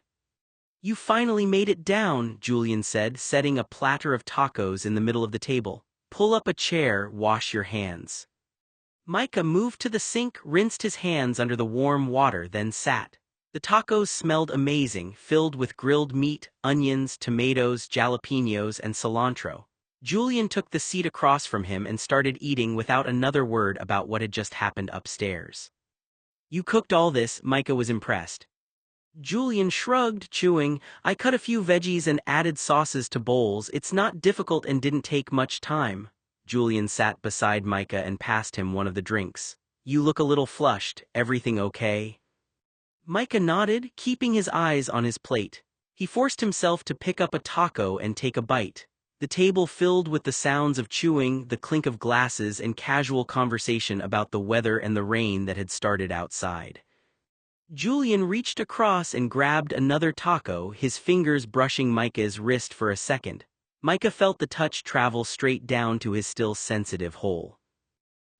"You finally made it down," Julian said, setting a platter of tacos in the middle of the table. "Pull up a chair, wash your hands." Micah moved to the sink, rinsed his hands under the warm water, then sat. The tacos smelled amazing, filled with grilled meat, onions, tomatoes, jalapenos, and cilantro. Julian took the seat across from him and started eating without another word about what had just happened upstairs. "You cooked all this?" Micah was impressed. Julian shrugged, chewing. "I cut a few veggies and added sauces to bowls. It's not difficult and didn't take much time." Julian sat beside Micah and passed him one of the drinks. "You look a little flushed, everything okay?" Micah nodded, keeping his eyes on his plate. He forced himself to pick up a taco and take a bite. The table filled with the sounds of chewing, the clink of glasses, and casual conversation about the weather and the rain that had started outside. Julian reached across and grabbed another taco, his fingers brushing Micah's wrist for a second. Micah felt the touch travel straight down to his still sensitive hole.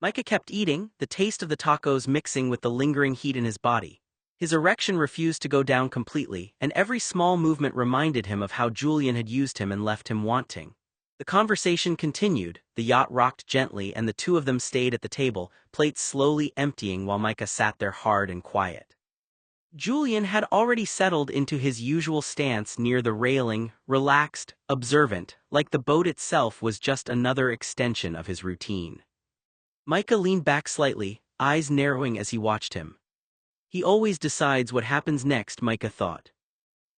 Micah kept eating, the taste of the tacos mixing with the lingering heat in his body. His erection refused to go down completely, and every small movement reminded him of how Julian had used him and left him wanting. The conversation continued, the yacht rocked gently and the two of them stayed at the table, plates slowly emptying while Micah sat there hard and quiet. Julian had already settled into his usual stance near the railing, relaxed, observant, like the boat itself was just another extension of his routine. Micah leaned back slightly, eyes narrowing as he watched him. He always decides what happens next, Micah thought.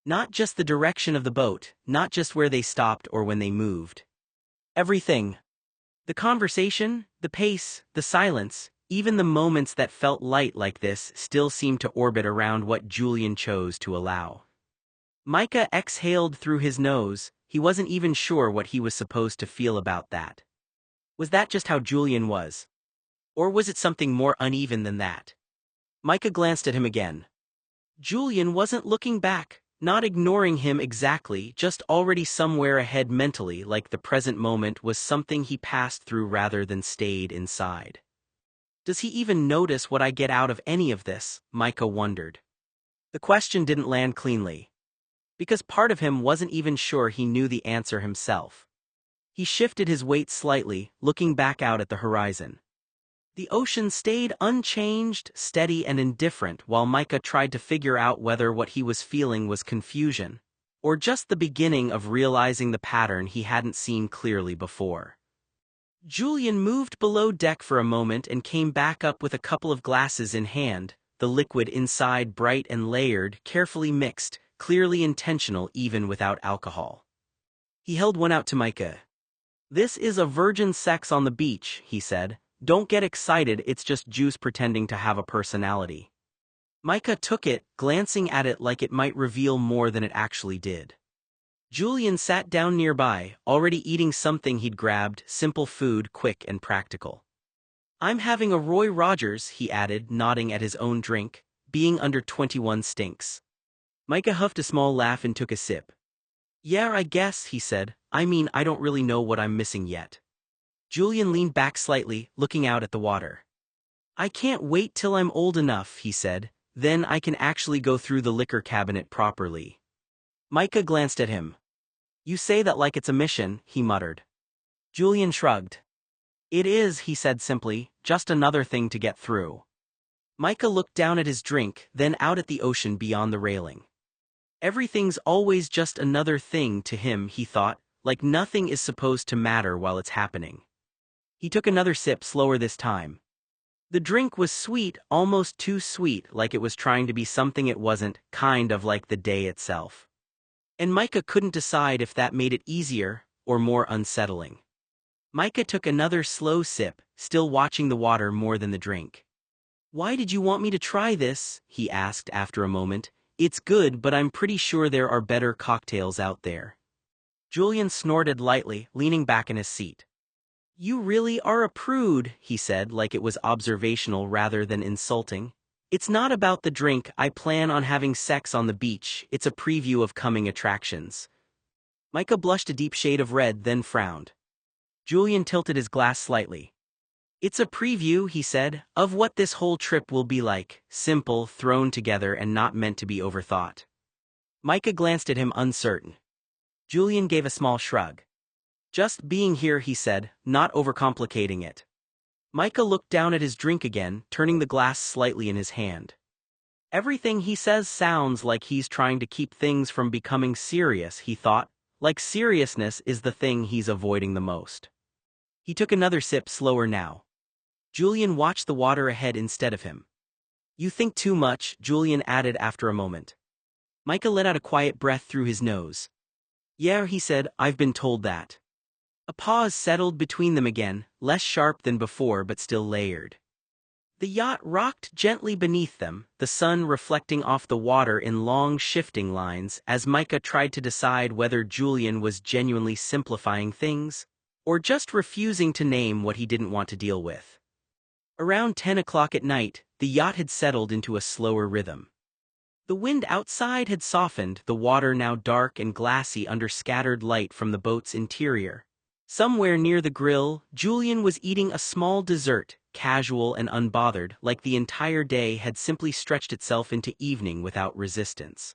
Not just the direction of the boat, not just where they stopped or when they moved. Everything. The conversation, the pace, the silence, even the moments that felt light like this still seemed to orbit around what Julian chose to allow. Micah exhaled through his nose, he wasn't even sure what he was supposed to feel about that. Was that just how Julian was? Or was it something more uneven than that? Micah glanced at him again. Julian wasn't looking back, not ignoring him exactly, just already somewhere ahead mentally, like the present moment was something he passed through rather than stayed inside. Does he even notice what I get out of any of this? Micah wondered. The question didn't land cleanly. Because part of him wasn't even sure he knew the answer himself. He shifted his weight slightly, looking back out at the horizon. The ocean stayed unchanged, steady and indifferent while Micah tried to figure out whether what he was feeling was confusion, or just the beginning of realizing the pattern he hadn't seen clearly before. Julian moved below deck for a moment and came back up with a couple of glasses in hand, the liquid inside bright and layered, carefully mixed, clearly intentional even without alcohol. He held one out to Micah. "This is a virgin sex on the beach," he said. "Don't get excited, it's just juice pretending to have a personality." Micah took it, glancing at it like it might reveal more than it actually did. Julian sat down nearby, already eating something he'd grabbed, simple food, quick and practical. "I'm having a Roy Rogers," he added, nodding at his own drink. "Being under 21 stinks." Micah huffed a small laugh and took a sip. "Yeah, I guess," he said. "I mean, I don't really know what I'm missing yet." Julian leaned back slightly, looking out at the water. "I can't wait till I'm old enough," he said, "then I can actually go through the liquor cabinet properly." Micah glanced at him. "You say that like it's a mission," he muttered. Julian shrugged. "It is," he said simply, "just another thing to get through." Micah looked down at his drink, then out at the ocean beyond the railing. Everything's always just another thing to him, he thought, like nothing is supposed to matter while it's happening. He took another sip, slower this time. The drink was sweet, almost too sweet, like it was trying to be something it wasn't, kind of like the day itself. And Micah couldn't decide if that made it easier or more unsettling. Micah took another slow sip, still watching the water more than the drink. "Why did you want me to try this?" he asked after a moment. "It's good, but I'm pretty sure there are better cocktails out there." Julian snorted lightly, leaning back in his seat. "You really are a prude," he said, like it was observational rather than insulting. "It's not about the drink, I plan on having sex on the beach, it's a preview of coming attractions." Micah blushed a deep shade of red, then frowned. Julian tilted his glass slightly. "It's a preview," he said, "of what this whole trip will be like, simple, thrown together and not meant to be overthought." Micah glanced at him uncertain. Julian gave a small shrug. "Just being here," he said, not overcomplicating it. Micah looked down at his drink again, turning the glass slightly in his hand. Everything he says sounds like he's trying to keep things from becoming serious, he thought, like seriousness is the thing he's avoiding the most. He took another sip, slower now. Julian watched the water ahead instead of him. "You think too much," Julian added after a moment. Micah let out a quiet breath through his nose. "Yeah," he said, "I've been told that." A pause settled between them again, less sharp than before but still layered. The yacht rocked gently beneath them, the sun reflecting off the water in long shifting lines as Micah tried to decide whether Julian was genuinely simplifying things, or just refusing to name what he didn't want to deal with. Around 10 o'clock at night, the yacht had settled into a slower rhythm. The wind outside had softened, the water now dark and glassy under scattered light from the boat's interior. Somewhere near the grill, Julian was eating a small dessert, casual and unbothered, like the entire day had simply stretched itself into evening without resistance.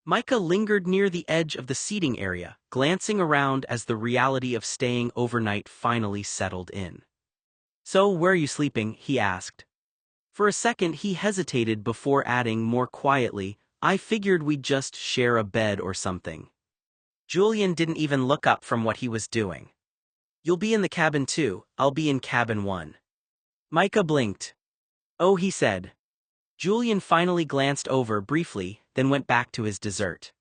Micah lingered near the edge of the seating area, glancing around as the reality of staying overnight finally settled in. "So, where are you sleeping?" he asked. For a second he hesitated before adding more quietly, "I figured we'd just share a bed or something." Julian didn't even look up from what he was doing. "You'll be in the cabin too, I'll be in cabin 1. Micah blinked. "Oh," he said. Julian finally glanced over briefly, then went back to his dessert.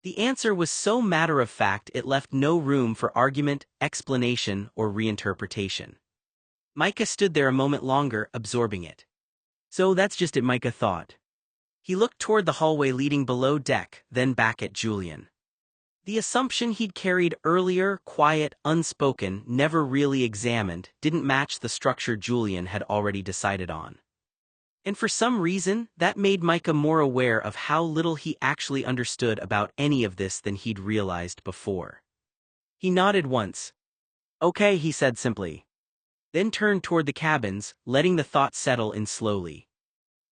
The answer was so matter-of-fact it left no room for argument, explanation, or reinterpretation. Micah stood there a moment longer, absorbing it. "So that's just it," Micah thought. He looked toward the hallway leading below deck, then back at Julian. The assumption he'd carried earlier, quiet, unspoken, never really examined, didn't match the structure Julian had already decided on. And for some reason, that made Micah more aware of how little he actually understood about any of this than he'd realized before. He nodded once. "Okay," he said simply. Then turned toward the cabins, letting the thought settle in slowly.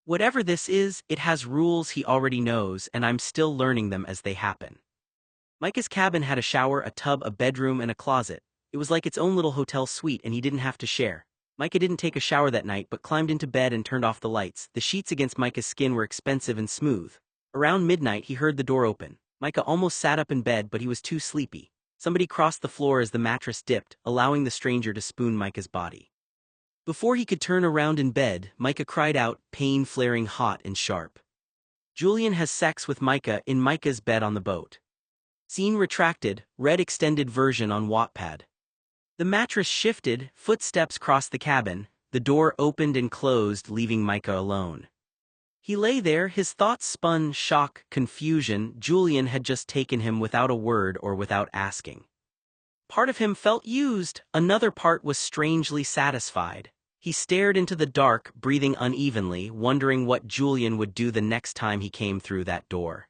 "Whatever this is, it has rules he already knows, and I'm still learning them as they happen." Micah's cabin had a shower, a tub, a bedroom, and a closet. It was like its own little hotel suite, and he didn't have to share. Micah didn't take a shower that night but climbed into bed and turned off the lights. The sheets against Micah's skin were expensive and smooth. Around midnight he heard the door open. Micah almost sat up in bed, but he was too sleepy. Somebody crossed the floor as the mattress dipped, allowing the stranger to spoon Micah's body. Before he could turn around in bed, Micah cried out, pain flaring hot and sharp. Julian has sex with Micah in Micah's bed on the boat. Scene retracted, read extended version on Wattpad. The mattress shifted, footsteps crossed the cabin, the door opened and closed, leaving Micah alone. He lay there, his thoughts spun, shock, confusion. Julian had just taken him without a word or without asking. Part of him felt used, another part was strangely satisfied. He stared into the dark, breathing unevenly, wondering what Julian would do the next time he came through that door.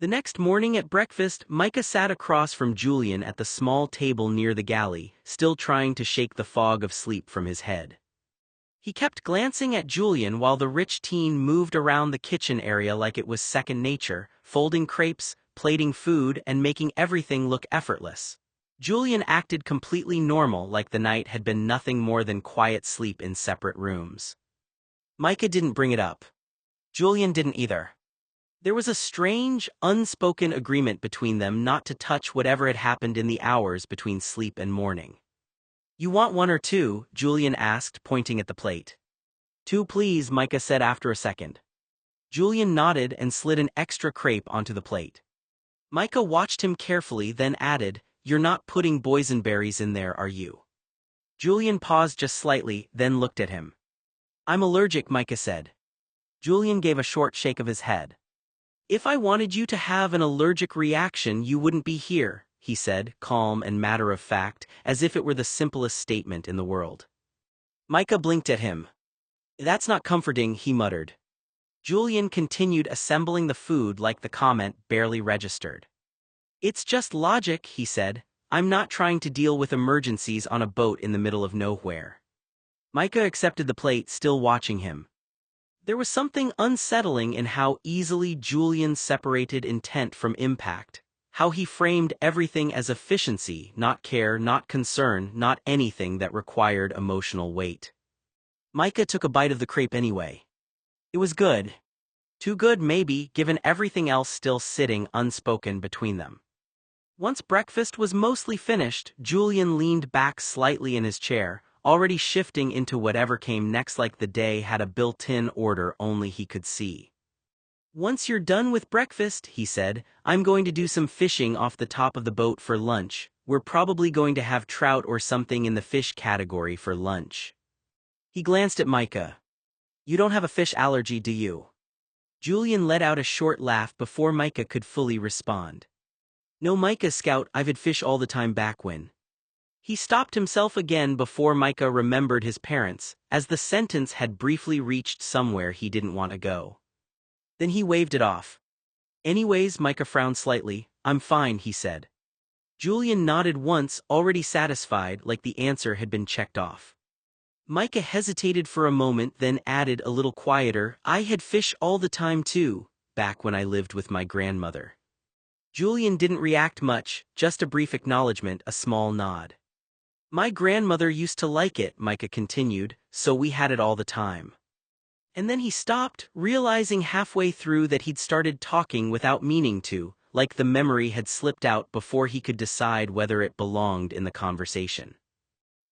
The next morning at breakfast, Micah sat across from Julian at the small table near the galley, still trying to shake the fog of sleep from his head. He kept glancing at Julian while the rich teen moved around the kitchen area like it was second nature, folding crepes, plating food, and making everything look effortless. Julian acted completely normal, like the night had been nothing more than quiet sleep in separate rooms. Micah didn't bring it up. Julian didn't either. There was a strange, unspoken agreement between them not to touch whatever had happened in the hours between sleep and morning. "You want one or two?" Julian asked, pointing at the plate. "Two, please," Micah said after a second. Julian nodded and slid an extra crepe onto the plate. Micah watched him carefully, then added, "You're not putting boysenberries in there, are you?" Julian paused just slightly, then looked at him. "I'm allergic," Micah said. Julian gave a short shake of his head. "If I wanted you to have an allergic reaction, you wouldn't be here," he said, calm and matter-of-fact, as if it were the simplest statement in the world. Micah blinked at him. "That's not comforting," he muttered. Julian continued assembling the food like the comment barely registered. "It's just logic," he said. "I'm not trying to deal with emergencies on a boat in the middle of nowhere." Micah accepted the plate, still watching him. There was something unsettling in how easily Julian separated intent from impact, how he framed everything as efficiency, not care, not concern, not anything that required emotional weight. Micah took a bite of the crepe anyway. It was good. Too good maybe, given everything else still sitting unspoken between them. Once breakfast was mostly finished, Julian leaned back slightly in his chair, already shifting into whatever came next, like the day had a built-in order only he could see. "Once you're done with breakfast," he said, "I'm going to do some fishing off the top of the boat for lunch. We're probably going to have trout or something in the fish category for lunch." He glanced at Micah. "You don't have a fish allergy, do you?" Julian let out a short laugh before Micah could fully respond. "No, Micah, Scout, I've had fish all the time back when." He stopped himself again before Micah remembered his parents, as the sentence had briefly reached somewhere he didn't want to go. Then he waved it off. "Anyways," Micah frowned slightly. "I'm fine," he said. Julian nodded once, already satisfied, like the answer had been checked off. Micah hesitated for a moment, then added a little quieter, "I had fish all the time too, back when I lived with my grandmother." Julian didn't react much, just a brief acknowledgement, a small nod. "My grandmother used to like it," Micah continued, "so we had it all the time." And then he stopped, realizing halfway through that he'd started talking without meaning to, like the memory had slipped out before he could decide whether it belonged in the conversation.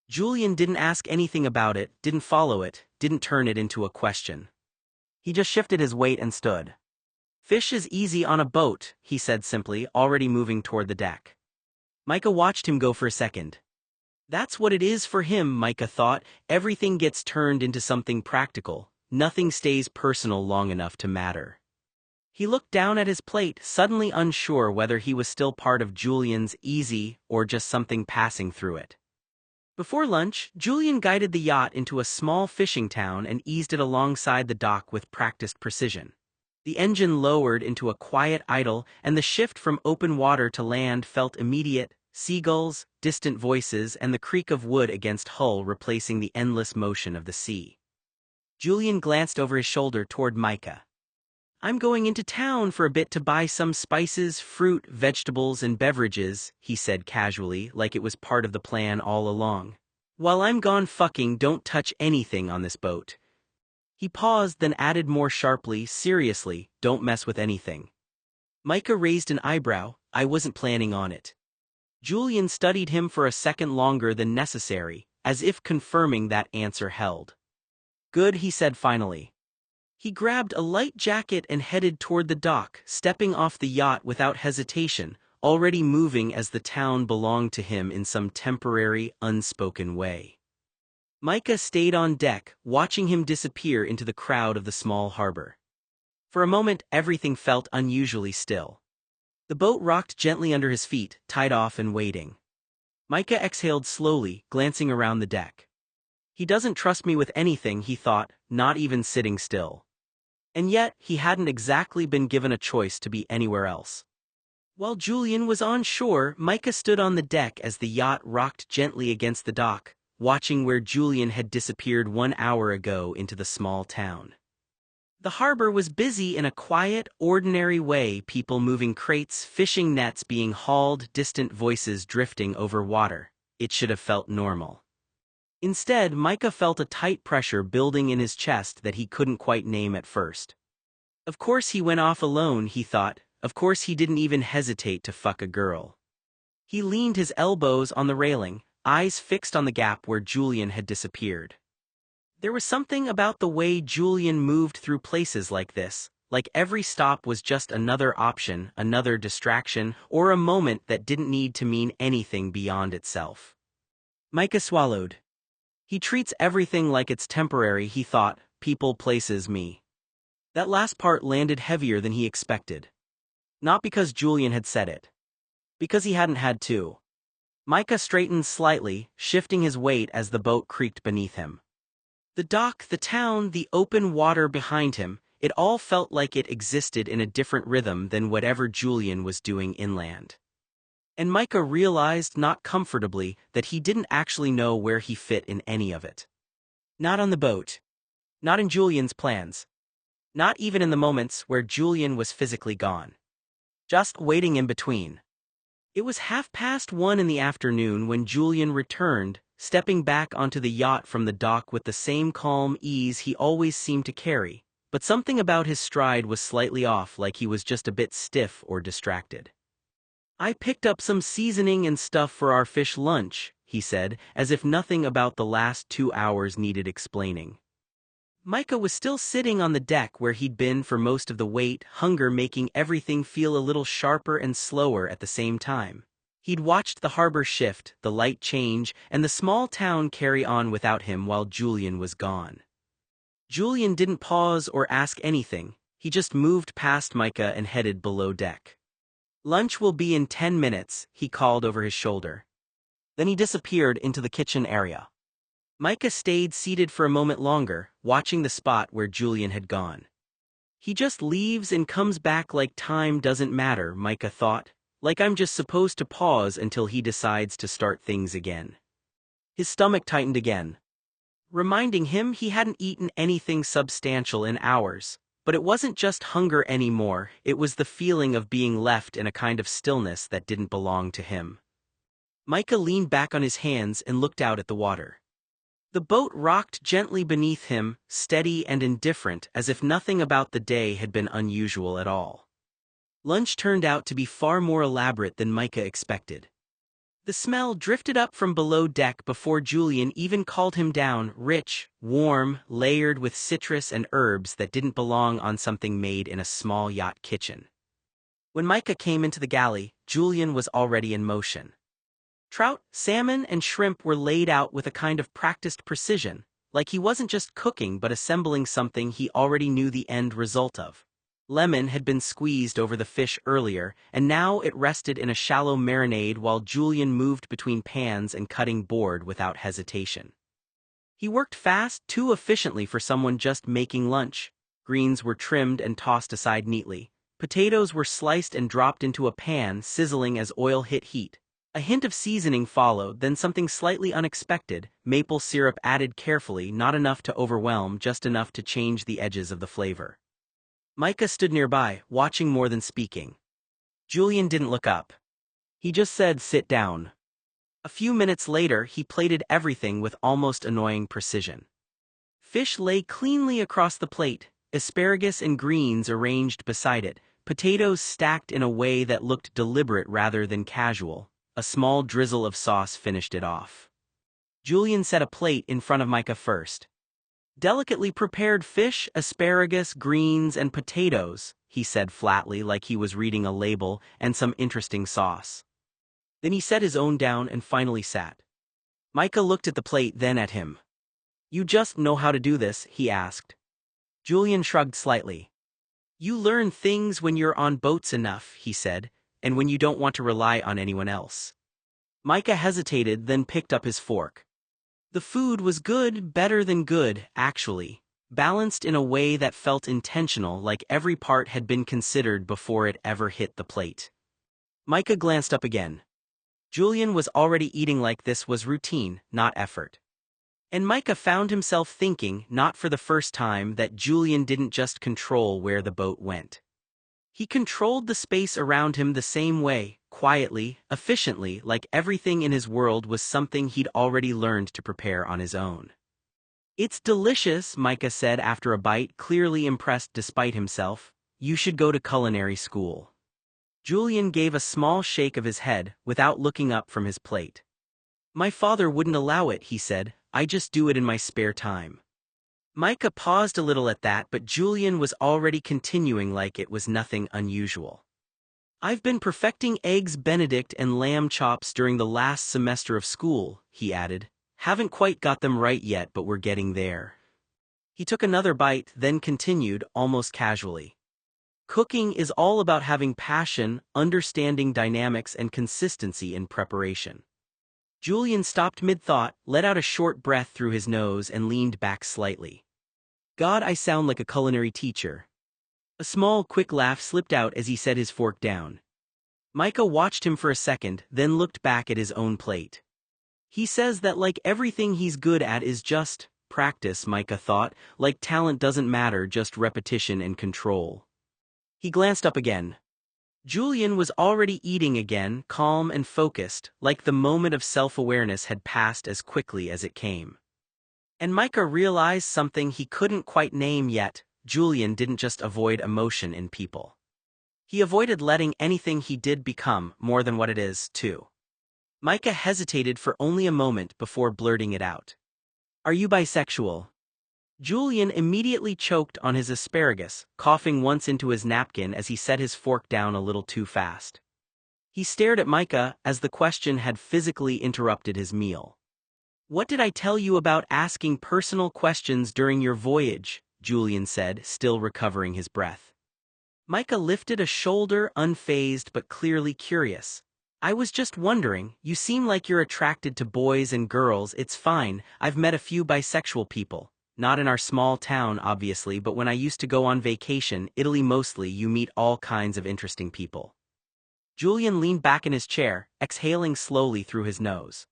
Julian didn't ask anything about it, didn't follow it, didn't turn it into a question. He just shifted his weight and stood. "Fish is easy on a boat," he said simply, already moving toward the deck. Micah watched him go for a second. That's what it is for him, Micah thought. Everything gets turned into something practical. Nothing stays personal long enough to matter. He looked down at his plate, suddenly unsure whether he was still part of Julian's easy or just something passing through it. Before lunch, Julian guided the yacht into a small fishing town and eased it alongside the dock with practiced precision. The engine lowered into a quiet idle, and the shift from open water to land felt immediate. Seagulls, distant voices, and the creak of wood against hull replacing the endless motion of the sea. Julian glanced over his shoulder toward Micah. "I'm going into town for a bit to buy some spices, fruit, vegetables, and beverages," he said casually, like it was part of the plan all along. "While I'm gone, don't touch anything on this boat." He paused, then added more sharply, "Seriously, don't mess with anything." Micah raised an eyebrow. "I wasn't planning on it." Julian studied him for a second longer than necessary, as if confirming that answer held. "Good," he said finally. He grabbed a light jacket and headed toward the dock, stepping off the yacht without hesitation, already moving as the town belonged to him in some temporary, unspoken way. Micah stayed on deck, watching him disappear into the crowd of the small harbor. For a moment, everything felt unusually still. The boat rocked gently under his feet, tied off and waiting. Micah exhaled slowly, glancing around the deck. He doesn't trust me with anything, he thought, not even sitting still. And yet, he hadn't exactly been given a choice to be anywhere else. While Julian was on shore, Micah stood on the deck as the yacht rocked gently against the dock, watching where Julian had disappeared 1 hour ago into the small town. The harbor was busy in a quiet, ordinary way, people moving crates, fishing nets being hauled, distant voices drifting over water. It should have felt normal. Instead, Micah felt a tight pressure building in his chest that he couldn't quite name at first. Of course he went off alone, he thought. Of course he didn't even hesitate to fuck a girl. He leaned his elbows on the railing, eyes fixed on the gap where Julian had disappeared. There was something about the way Julian moved through places like this, like every stop was just another option, another distraction, or a moment that didn't need to mean anything beyond itself. Micah swallowed. He treats everything like it's temporary, he thought, people, places, me. That last part landed heavier than he expected. Not because Julian had said it. Because he hadn't had to. Micah straightened slightly, shifting his weight as the boat creaked beneath him. The dock, the town, the open water behind him, it all felt like it existed in a different rhythm than whatever Julian was doing inland. And Micah realized, not comfortably, that he didn't actually know where he fit in any of it. Not on the boat. Not in Julian's plans. Not even in the moments where Julian was physically gone. Just waiting in between. It was 1:30 in the afternoon when Julian returned, stepping back onto the yacht from the dock with the same calm ease he always seemed to carry, but something about his stride was slightly off, like he was just a bit stiff or distracted. "I picked up some seasoning and stuff for our fish lunch," he said, as if nothing about the last 2 hours needed explaining. Micah was still sitting on the deck where he'd been for most of the wait, hunger making everything feel a little sharper and slower at the same time. He'd watched the harbor shift, the light change, and the small town carry on without him while Julian was gone. Julian didn't pause or ask anything, he just moved past Micah and headed below deck. "Lunch will be in 10 minutes, he called over his shoulder. Then he disappeared into the kitchen area. Micah stayed seated for a moment longer, watching the spot where Julian had gone. He just leaves and comes back like time doesn't matter, Micah thought, like I'm just supposed to pause until he decides to start things again. His stomach tightened again, reminding him he hadn't eaten anything substantial in hours. But it wasn't just hunger anymore, it was the feeling of being left in a kind of stillness that didn't belong to him. Micah leaned back on his hands and looked out at the water. The boat rocked gently beneath him, steady and indifferent, as if nothing about the day had been unusual at all. Lunch turned out to be far more elaborate than Micah expected. The smell drifted up from below deck before Julian even called him down, rich, warm, layered with citrus and herbs that didn't belong on something made in a small yacht kitchen. When Micah came into the galley, Julian was already in motion. Trout, salmon, and shrimp were laid out with a kind of practiced precision, like he wasn't just cooking but assembling something he already knew the end result of. Lemon had been squeezed over the fish earlier, and now it rested in a shallow marinade while Julian moved between pans and cutting board without hesitation. He worked fast, too efficiently for someone just making lunch. Greens were trimmed and tossed aside neatly. Potatoes were sliced and dropped into a pan, sizzling as oil hit heat. A hint of seasoning followed, then something slightly unexpected, maple syrup added carefully, not enough to overwhelm, just enough to change the edges of the flavor. Micah stood nearby, watching more than speaking. Julian didn't look up. He just said, "Sit down." A few minutes later, he plated everything with almost annoying precision. Fish lay cleanly across the plate, asparagus and greens arranged beside it, potatoes stacked in a way that looked deliberate rather than casual. A small drizzle of sauce finished it off. Julian set a plate in front of Micah first. "Delicately prepared fish, asparagus, greens, and potatoes," he said flatly like he was reading a label, "and some interesting sauce." Then he set his own down and finally sat. Micah looked at the plate, then at him. "You just know how to do this?" he asked. Julian shrugged slightly. "You learn things when you're on boats enough," he said, "and when you don't want to rely on anyone else." Micah hesitated, then picked up his fork. The food was good, better than good, actually, balanced in a way that felt intentional, like every part had been considered before it ever hit the plate. Micah glanced up again. Julian was already eating like this was routine, not effort. And Micah found himself thinking, not for the first time, that Julian didn't just control where the boat went. He controlled the space around him the same way, quietly, efficiently, like everything in his world was something he'd already learned to prepare on his own. "It's delicious," Micah said after a bite, clearly impressed despite himself. "You should go to culinary school." Julian gave a small shake of his head, without looking up from his plate. "My father wouldn't allow it," he said. "I just do it in my spare time." Micah paused a little at that, but Julian was already continuing like it was nothing unusual. "I've been perfecting eggs Benedict and lamb chops during the last semester of school," he added. "Haven't quite got them right yet, but we're getting there." He took another bite, then continued, almost casually. "Cooking is all about having passion, understanding dynamics, and consistency in preparation." Julian stopped mid-thought, let out a short breath through his nose, and leaned back slightly. "God, I sound like a culinary teacher." A small, quick laugh slipped out as he set his fork down. Micah watched him for a second, then looked back at his own plate. "He says that like everything he's good at is just practice," Micah thought, "like talent doesn't matter, just repetition and control." He glanced up again. Julian was already eating again, calm and focused, like the moment of self-awareness had passed as quickly as it came. And Micah realized something he couldn't quite name yet. Julian didn't just avoid emotion in people. He avoided letting anything he did become more than what it is, too. Micah hesitated for only a moment before blurting it out. "Are you bisexual?" Julian immediately choked on his asparagus, coughing once into his napkin as he set his fork down a little too fast. He stared at Micah as the question had physically interrupted his meal. "What did I tell you about asking personal questions during your voyage?" Julian said, still recovering his breath. Micah lifted a shoulder, unfazed but clearly curious. "I was just wondering, you seem like you're attracted to boys and girls. It's fine, I've met a few bisexual people. Not in our small town, obviously, but when I used to go on vacation, Italy mostly, you meet all kinds of interesting people." Julian leaned back in his chair, exhaling slowly through his nose.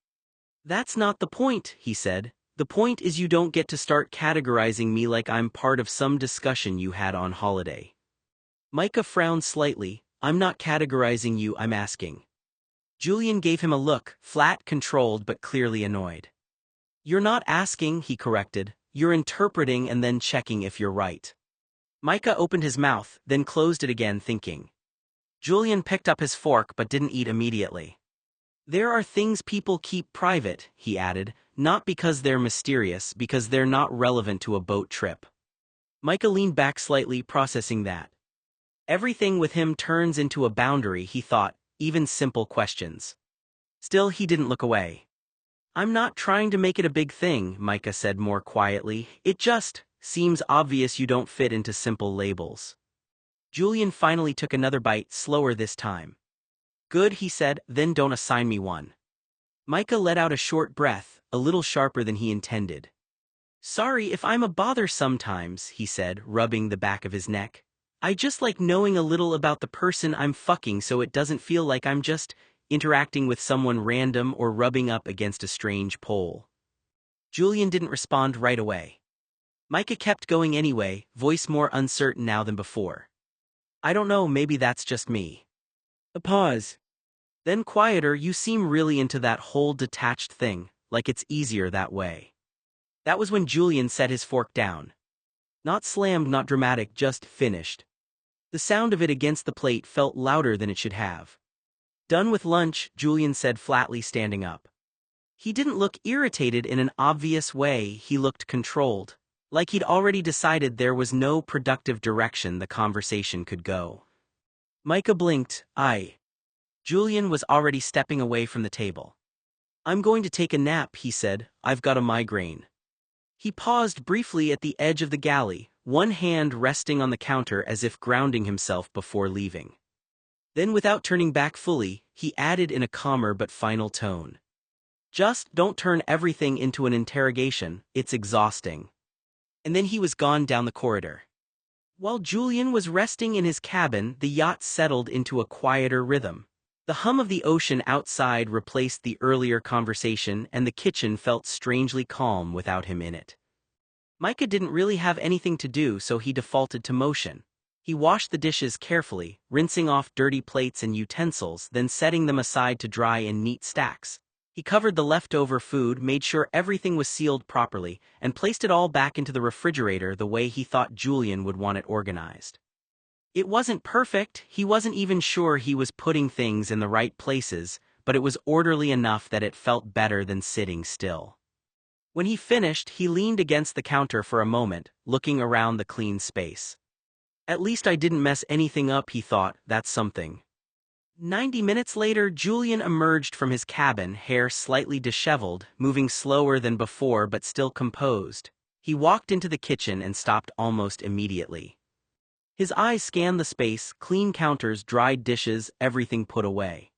"That's not the point," he said. "The point is you don't get to start categorizing me like I'm part of some discussion you had on holiday." Micah frowned slightly. "I'm not categorizing you, I'm asking." Julian gave him a look, flat, controlled but clearly annoyed. "You're not asking," he corrected. "You're interpreting and then checking if you're right." Micah opened his mouth, then closed it again, thinking. Julian picked up his fork but didn't eat immediately. "There are things people keep private," he added, "not because they're mysterious, because they're not relevant to a boat trip." Micah leaned back slightly, processing that. Everything with him turns into a boundary, he thought, even simple questions. Still, he didn't look away. "I'm not trying to make it a big thing," Micah said more quietly. "It just seems obvious you don't fit into simple labels." Julian finally took another bite, slower this time. "Good," he said, "then don't assign me one." Micah let out a short breath, a little sharper than he intended. "Sorry if I'm a bother sometimes," he said, rubbing the back of his neck. "I just like knowing a little about the person I'm fucking so it doesn't feel like I'm just interacting with someone random or rubbing up against a strange pole." Julian didn't respond right away. Micah kept going anyway, voice more uncertain now than before. "I don't know, maybe that's just me." A pause. Then quieter, "You seem really into that whole detached thing, like it's easier that way." That was when Julian set his fork down. Not slammed, not dramatic, just finished. The sound of it against the plate felt louder than it should have. "Done with lunch," Julian said flatly, standing up. He didn't look irritated in an obvious way, he looked controlled, like he'd already decided there was no productive direction the conversation could go. Micah blinked. Julian was already stepping away from the table. "I'm going to take a nap," he said. "I've got a migraine." He paused briefly at the edge of the galley, one hand resting on the counter as if grounding himself before leaving. Then, without turning back fully, he added in a calmer but final tone. "Just don't turn everything into an interrogation, it's exhausting." And then he was gone down the corridor. While Julian was resting in his cabin, the yacht settled into a quieter rhythm. The hum of the ocean outside replaced the earlier conversation, and the kitchen felt strangely calm without him in it. Micah didn't really have anything to do, so he defaulted to motion. He washed the dishes carefully, rinsing off dirty plates and utensils, then setting them aside to dry in neat stacks. He covered the leftover food, made sure everything was sealed properly, and placed it all back into the refrigerator the way he thought Julian would want it organized. It wasn't perfect, he wasn't even sure he was putting things in the right places, but it was orderly enough that it felt better than sitting still. When he finished, he leaned against the counter for a moment, looking around the clean space. "At least I didn't mess anything up," he thought. "That's something." 90 minutes later, Julian emerged from his cabin, hair slightly disheveled, moving slower than before but still composed. He walked into the kitchen and stopped almost immediately. His eyes scanned the space, clean counters, dried dishes, everything put away.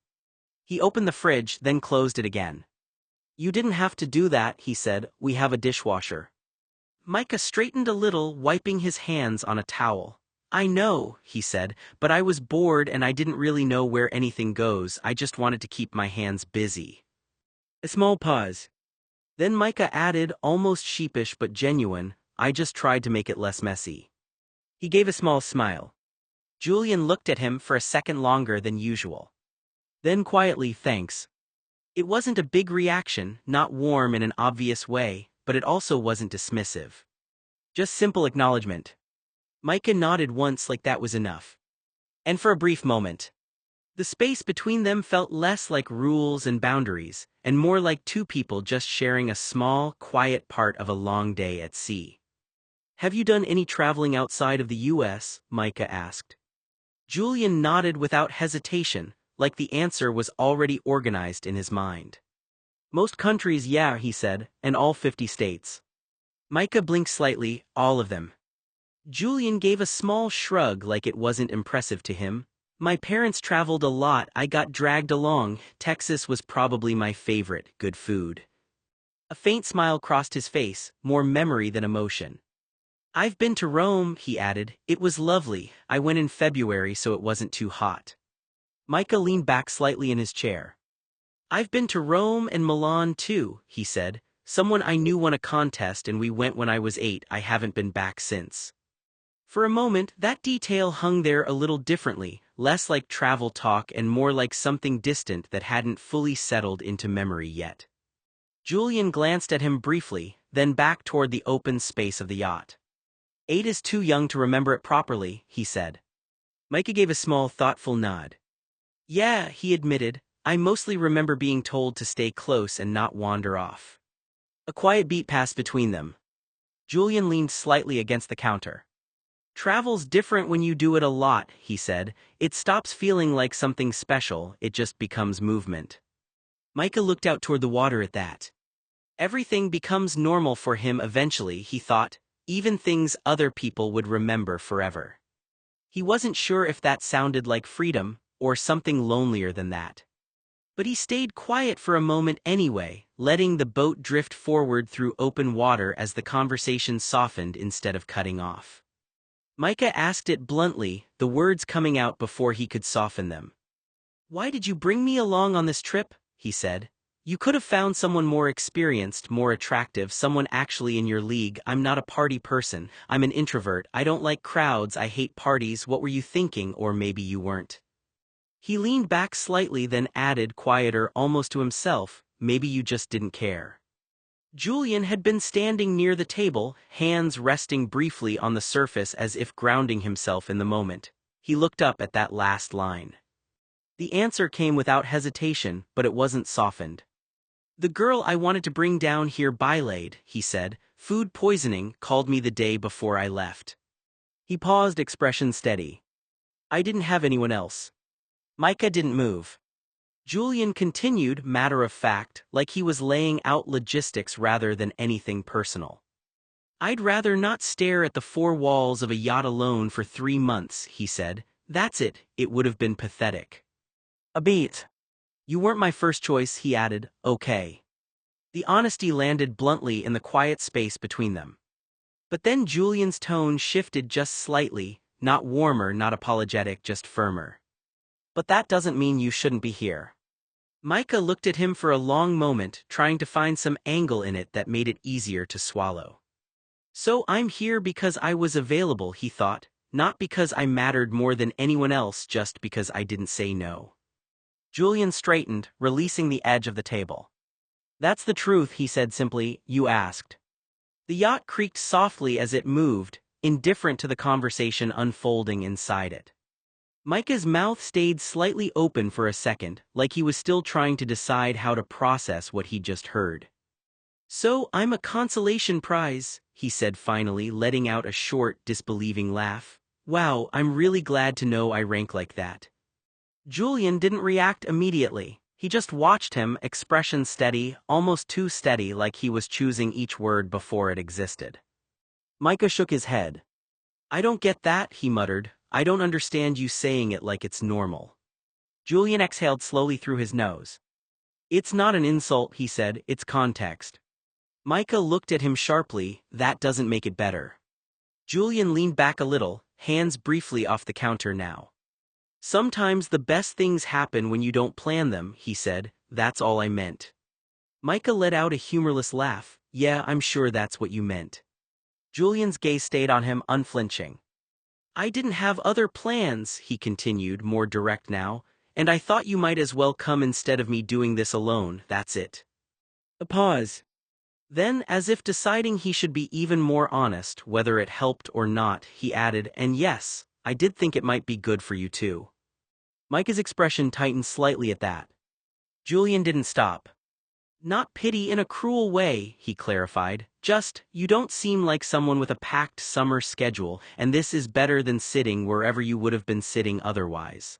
He opened the fridge, then closed it again. "You didn't have to do that," he said. "We have a dishwasher." Micah straightened a little, wiping his hands on a towel. "I know," he said, "but I was bored and I didn't really know where anything goes. I just wanted to keep my hands busy." A small pause. Then Micah added, almost sheepish but genuine, "I just tried to make it less messy." He gave a small smile. Julian looked at him for a second longer than usual. Then quietly, "Thanks." It wasn't a big reaction, not warm in an obvious way, but it also wasn't dismissive. Just simple acknowledgement. Micah nodded once like that was enough. And for a brief moment, the space between them felt less like rules and boundaries, and more like two people just sharing a small, quiet part of a long day at sea. "Have you done any traveling outside of the U.S.?" Micah asked. Julian nodded without hesitation, like the answer was already organized in his mind. Most countries, yeah, he said, and all 50 states. Micah blinked slightly, all of them. Julian gave a small shrug like it wasn't impressive to him. My parents traveled a lot, I got dragged along, Texas was probably my favorite, good food. A faint smile crossed his face, more memory than emotion. I've been to Rome, he added, it was lovely, I went in February so it wasn't too hot. Micah leaned back slightly in his chair. I've been to Rome and Milan too, he said. Someone I knew won a contest and we went when I was 8, I haven't been back since. For a moment, that detail hung there a little differently, less like travel talk and more like something distant that hadn't fully settled into memory yet. Julian glanced at him briefly, then back toward the open space of the yacht. 8 is too young to remember it properly, he said. Micah gave a small, thoughtful nod. Yeah, he admitted, I mostly remember being told to stay close and not wander off. A quiet beat passed between them. Julian leaned slightly against the counter. Travel's different when you do it a lot, he said. It stops feeling like something special, it just becomes movement. Micah looked out toward the water at that. Everything becomes normal for him eventually, he thought, even things other people would remember forever. He wasn't sure if that sounded like freedom, or something lonelier than that. But he stayed quiet for a moment anyway, letting the boat drift forward through open water as the conversation softened instead of cutting off. Micah asked it bluntly, the words coming out before he could soften them. Why did you bring me along on this trip? He said. You could have found someone more experienced, more attractive, someone actually in your league. I'm not a party person, I'm an introvert, I don't like crowds, I hate parties, what were you thinking, or maybe you weren't. He leaned back slightly then added quieter almost to himself, maybe you just didn't care. Julian had been standing near the table, hands resting briefly on the surface as if grounding himself in the moment. He looked up at that last line. The answer came without hesitation, but it wasn't softened. The girl I wanted to bring down here bilaid, he said, food poisoning, called me the day before I left. He paused, expression steady. I didn't have anyone else. Micah didn't move. Julian continued, matter of fact, like he was laying out logistics rather than anything personal. I'd rather not stare at the 4 walls of a yacht alone for 3 months, he said. That's it, it would have been pathetic. A beat. You weren't my first choice, he added, okay. The honesty landed bluntly in the quiet space between them. But then Julian's tone shifted just slightly, not warmer, not apologetic, just firmer. But that doesn't mean you shouldn't be here. Micah looked at him for a long moment, trying to find some angle in it that made it easier to swallow. So I'm here because I was available, he thought, not because I mattered more than anyone else, just because I didn't say no. Julian straightened, releasing the edge of the table. That's the truth, he said simply, you asked. The yacht creaked softly as it moved, indifferent to the conversation unfolding inside it. Micah's mouth stayed slightly open for a second, like he was still trying to decide how to process what he'd just heard. So I'm a consolation prize, he said finally, letting out a short, disbelieving laugh. Wow, I'm really glad to know I rank like that. Julian didn't react immediately. He just watched him, expression steady, almost too steady, like he was choosing each word before it existed. Micah shook his head. I don't get that, he muttered. I don't understand you saying it like it's normal. Julian exhaled slowly through his nose. It's not an insult, he said, it's context. Micah looked at him sharply, that doesn't make it better. Julian leaned back a little, hands briefly off the counter now. Sometimes the best things happen when you don't plan them, he said, that's all I meant. Micah let out a humorless laugh, yeah, I'm sure that's what you meant. Julian's gaze stayed on him, unflinching. I didn't have other plans, he continued, more direct now, and I thought you might as well come instead of me doing this alone, that's it. A pause. Then, as if deciding he should be even more honest, whether it helped or not, he added, and yes, I did think it might be good for you too. Micah's expression tightened slightly at that. Julian didn't stop. Not pity in a cruel way, he clarified, just, you don't seem like someone with a packed summer schedule, and this is better than sitting wherever you would have been sitting otherwise.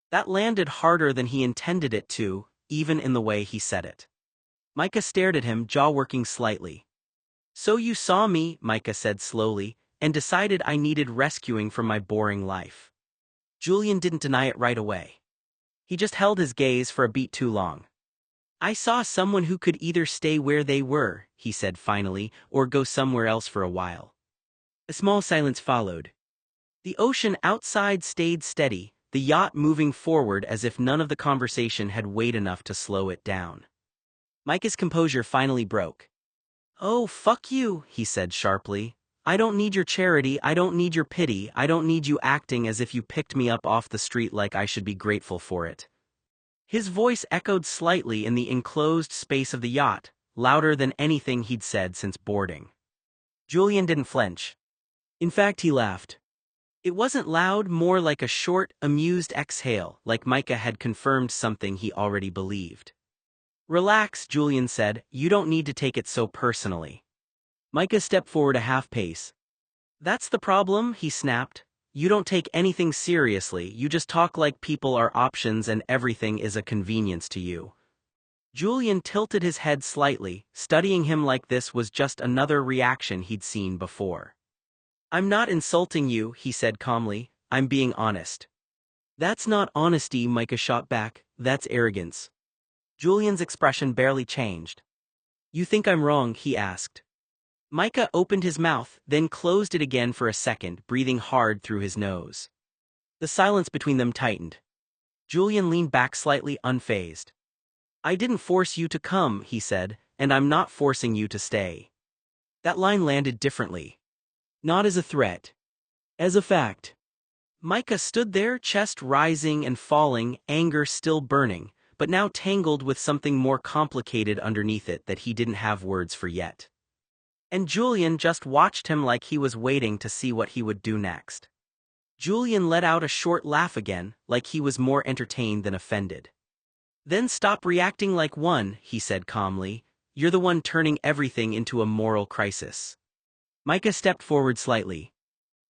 That landed harder than he intended it to, even in the way he said it. Micah stared at him, jaw working slightly. "So you saw me," Micah said slowly, "and decided I needed rescuing from my boring life." Julian didn't deny it right away. He just held his gaze for a beat too long. "I saw someone who could either stay where they were," he said finally, "or go somewhere else for a while." A small silence followed. The ocean outside stayed steady, the yacht moving forward as if none of the conversation had weighed enough to slow it down. Micah's composure finally broke. "Oh, fuck you," he said sharply. "I don't need your charity, I don't need your pity, I don't need you acting as if you picked me up off the street like I should be grateful for it." His voice echoed slightly in the enclosed space of the yacht, louder than anything he'd said since boarding. Julian didn't flinch. In fact, he laughed. It wasn't loud, more like a short, amused exhale, like Micah had confirmed something he already believed. "Relax," Julian said, "you don't need to take it so personally." Micah stepped forward a half pace. "That's the problem," he snapped. "You don't take anything seriously, you just talk like people are options and everything is a convenience to you." Julian tilted his head slightly, studying him like this was just another reaction he'd seen before. "I'm not insulting you," he said calmly, "I'm being honest." "That's not honesty," Micah shot back, "that's arrogance." Julian's expression barely changed. "You think I'm wrong?" he asked. Micah opened his mouth, then closed it again for a second, breathing hard through his nose. The silence between them tightened. Julian leaned back slightly, unfazed. "I didn't force you to come," he said, "and I'm not forcing you to stay." That line landed differently. Not as a threat. As a fact. Micah stood there, chest rising and falling, anger still burning, but now tangled with something more complicated underneath it that he didn't have words for yet. And Julian just watched him like he was waiting to see what he would do next. Julian let out a short laugh again, like he was more entertained than offended. "Then stop reacting like one," he said calmly. "You're the one turning everything into a moral crisis." Micah stepped forward slightly.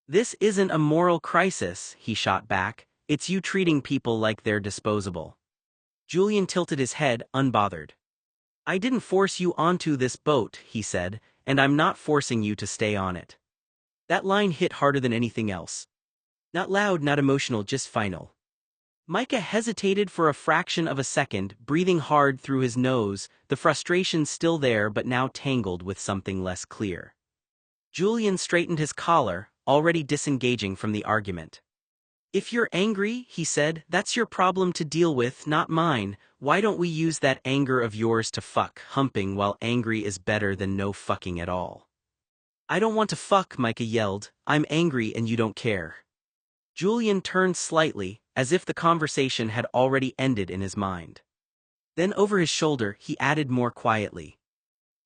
"This isn't a moral crisis," he shot back. "It's you treating people like they're disposable." Julian tilted his head, unbothered. "I didn't force you onto this boat," he said, "and I'm not forcing you to stay on it." That line hit harder than anything else. Not loud, not emotional, just final. Micah hesitated for a fraction of a second, breathing hard through his nose, the frustration still there but now tangled with something less clear. Julian straightened his collar, already disengaging from the argument. "If you're angry," he said, "that's your problem to deal with, not mine. Why don't we use that anger of yours to fuck? Humping while angry is better than no fucking at all." "I don't want to fuck," Micah yelled. "I'm angry and you don't care." Julian turned slightly, as if the conversation had already ended in his mind. Then over his shoulder, he added more quietly,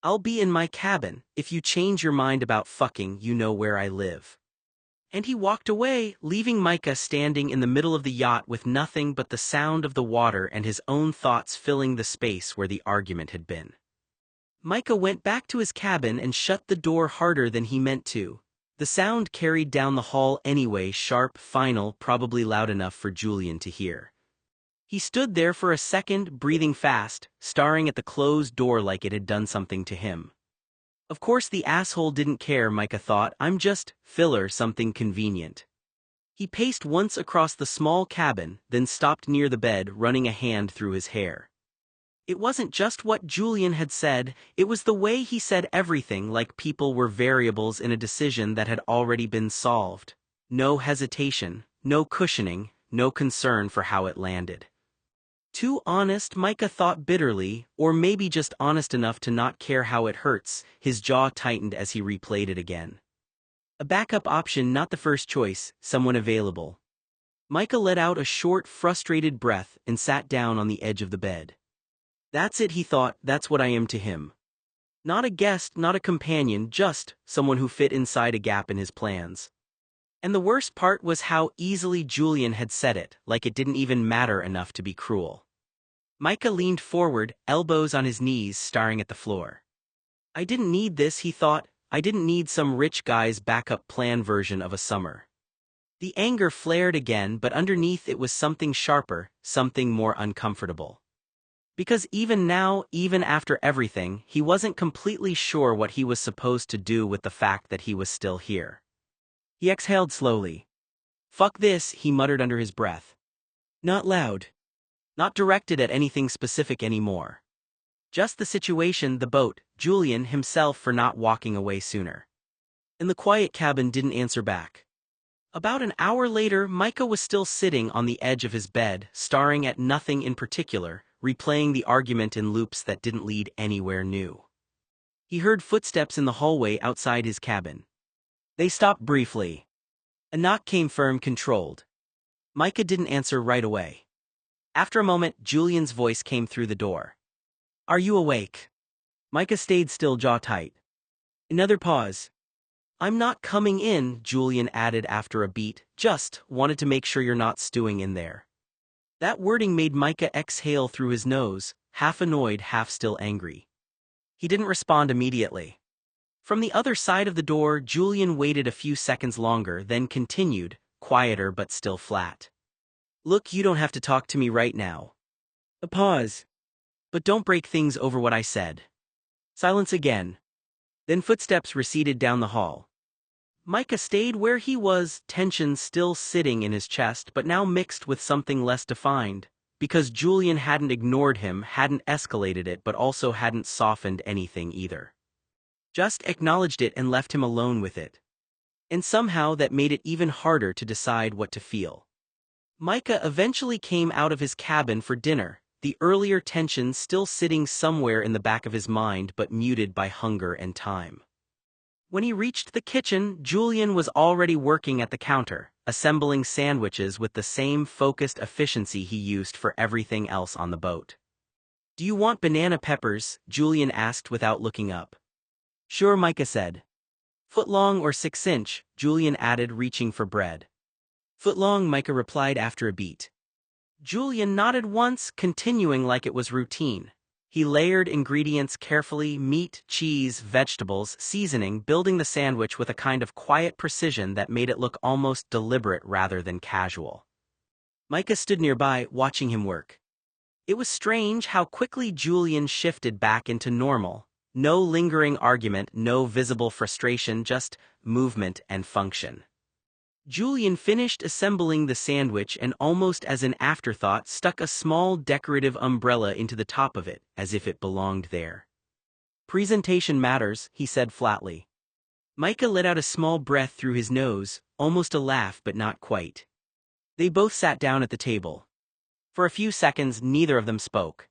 "I'll be in my cabin. If you change your mind about fucking, you know where I live." And he walked away, leaving Micah standing in the middle of the yacht with nothing but the sound of the water and his own thoughts filling the space where the argument had been. Micah went back to his cabin and shut the door harder than he meant to. The sound carried down the hall anyway, sharp, final, probably loud enough for Julian to hear. He stood there for a second, breathing fast, staring at the closed door like it had done something to him. Of course the asshole didn't care, Micah thought. I'm just filler, something convenient. He paced once across the small cabin, then stopped near the bed, running a hand through his hair. It wasn't just what Julian had said, it was the way he said everything, like people were variables in a decision that had already been solved. No hesitation, no cushioning, no concern for how it landed. Too honest, Micah thought bitterly, or maybe just honest enough to not care how it hurts. His jaw tightened as he replayed it again. A backup option, not the first choice, someone available. Micah let out a short, frustrated breath and sat down on the edge of the bed. That's it, he thought, that's what I am to him. Not a guest, not a companion, just someone who fit inside a gap in his plans. And the worst part was how easily Julian had said it, like it didn't even matter enough to be cruel. Micah leaned forward, elbows on his knees, staring at the floor. I didn't need this, he thought. I didn't need some rich guy's backup plan version of a summer. The anger flared again, but underneath it was something sharper, something more uncomfortable. Because even now, even after everything, he wasn't completely sure what he was supposed to do with the fact that he was still here. He exhaled slowly. "Fuck this," he muttered under his breath. Not loud. Not directed at anything specific anymore. Just the situation, the boat, Julian himself for not walking away sooner. And the quiet cabin didn't answer back. About an hour later, Micah was still sitting on the edge of his bed, staring at nothing in particular, replaying the argument in loops that didn't lead anywhere new. He heard footsteps in the hallway outside his cabin. They stopped briefly. A knock came firm, controlled. Micah didn't answer right away. After a moment, Julian's voice came through the door. "Are you awake?" Micah stayed still, jaw tight. Another pause. "I'm not coming in," Julian added after a beat, "just wanted to make sure you're not stewing in there." That wording made Micah exhale through his nose, half annoyed, half still angry. He didn't respond immediately. From the other side of the door, Julian waited a few seconds longer, then continued, quieter but still flat. "Look, you don't have to talk to me right now." A pause. "But don't break things over what I said." Silence again. Then footsteps receded down the hall. Micah stayed where he was, tension still sitting in his chest but now mixed with something less defined, because Julian hadn't ignored him, hadn't escalated it, but also hadn't softened anything either. Just acknowledged it and left him alone with it. And somehow that made it even harder to decide what to feel. Micah eventually came out of his cabin for dinner, the earlier tension still sitting somewhere in the back of his mind but muted by hunger and time. When he reached the kitchen, Julian was already working at the counter, assembling sandwiches with the same focused efficiency he used for everything else on the boat. "Do you want banana peppers?" Julian asked without looking up. "Sure," Micah said. "Foot-long or 6-inch?" Julian added, reaching for bread. "Foot-long," Micah replied after a beat. Julian nodded once, continuing like it was routine. He layered ingredients carefully, meat, cheese, vegetables, seasoning, building the sandwich with a kind of quiet precision that made it look almost deliberate rather than casual. Micah stood nearby, watching him work. It was strange how quickly Julian shifted back into normal. No lingering argument, no visible frustration, just movement and function. Julian finished assembling the sandwich and almost as an afterthought stuck a small decorative umbrella into the top of it, as if it belonged there. "Presentation matters," he said flatly. Micah let out a small breath through his nose, almost a laugh but not quite. They both sat down at the table. For a few seconds neither of them spoke.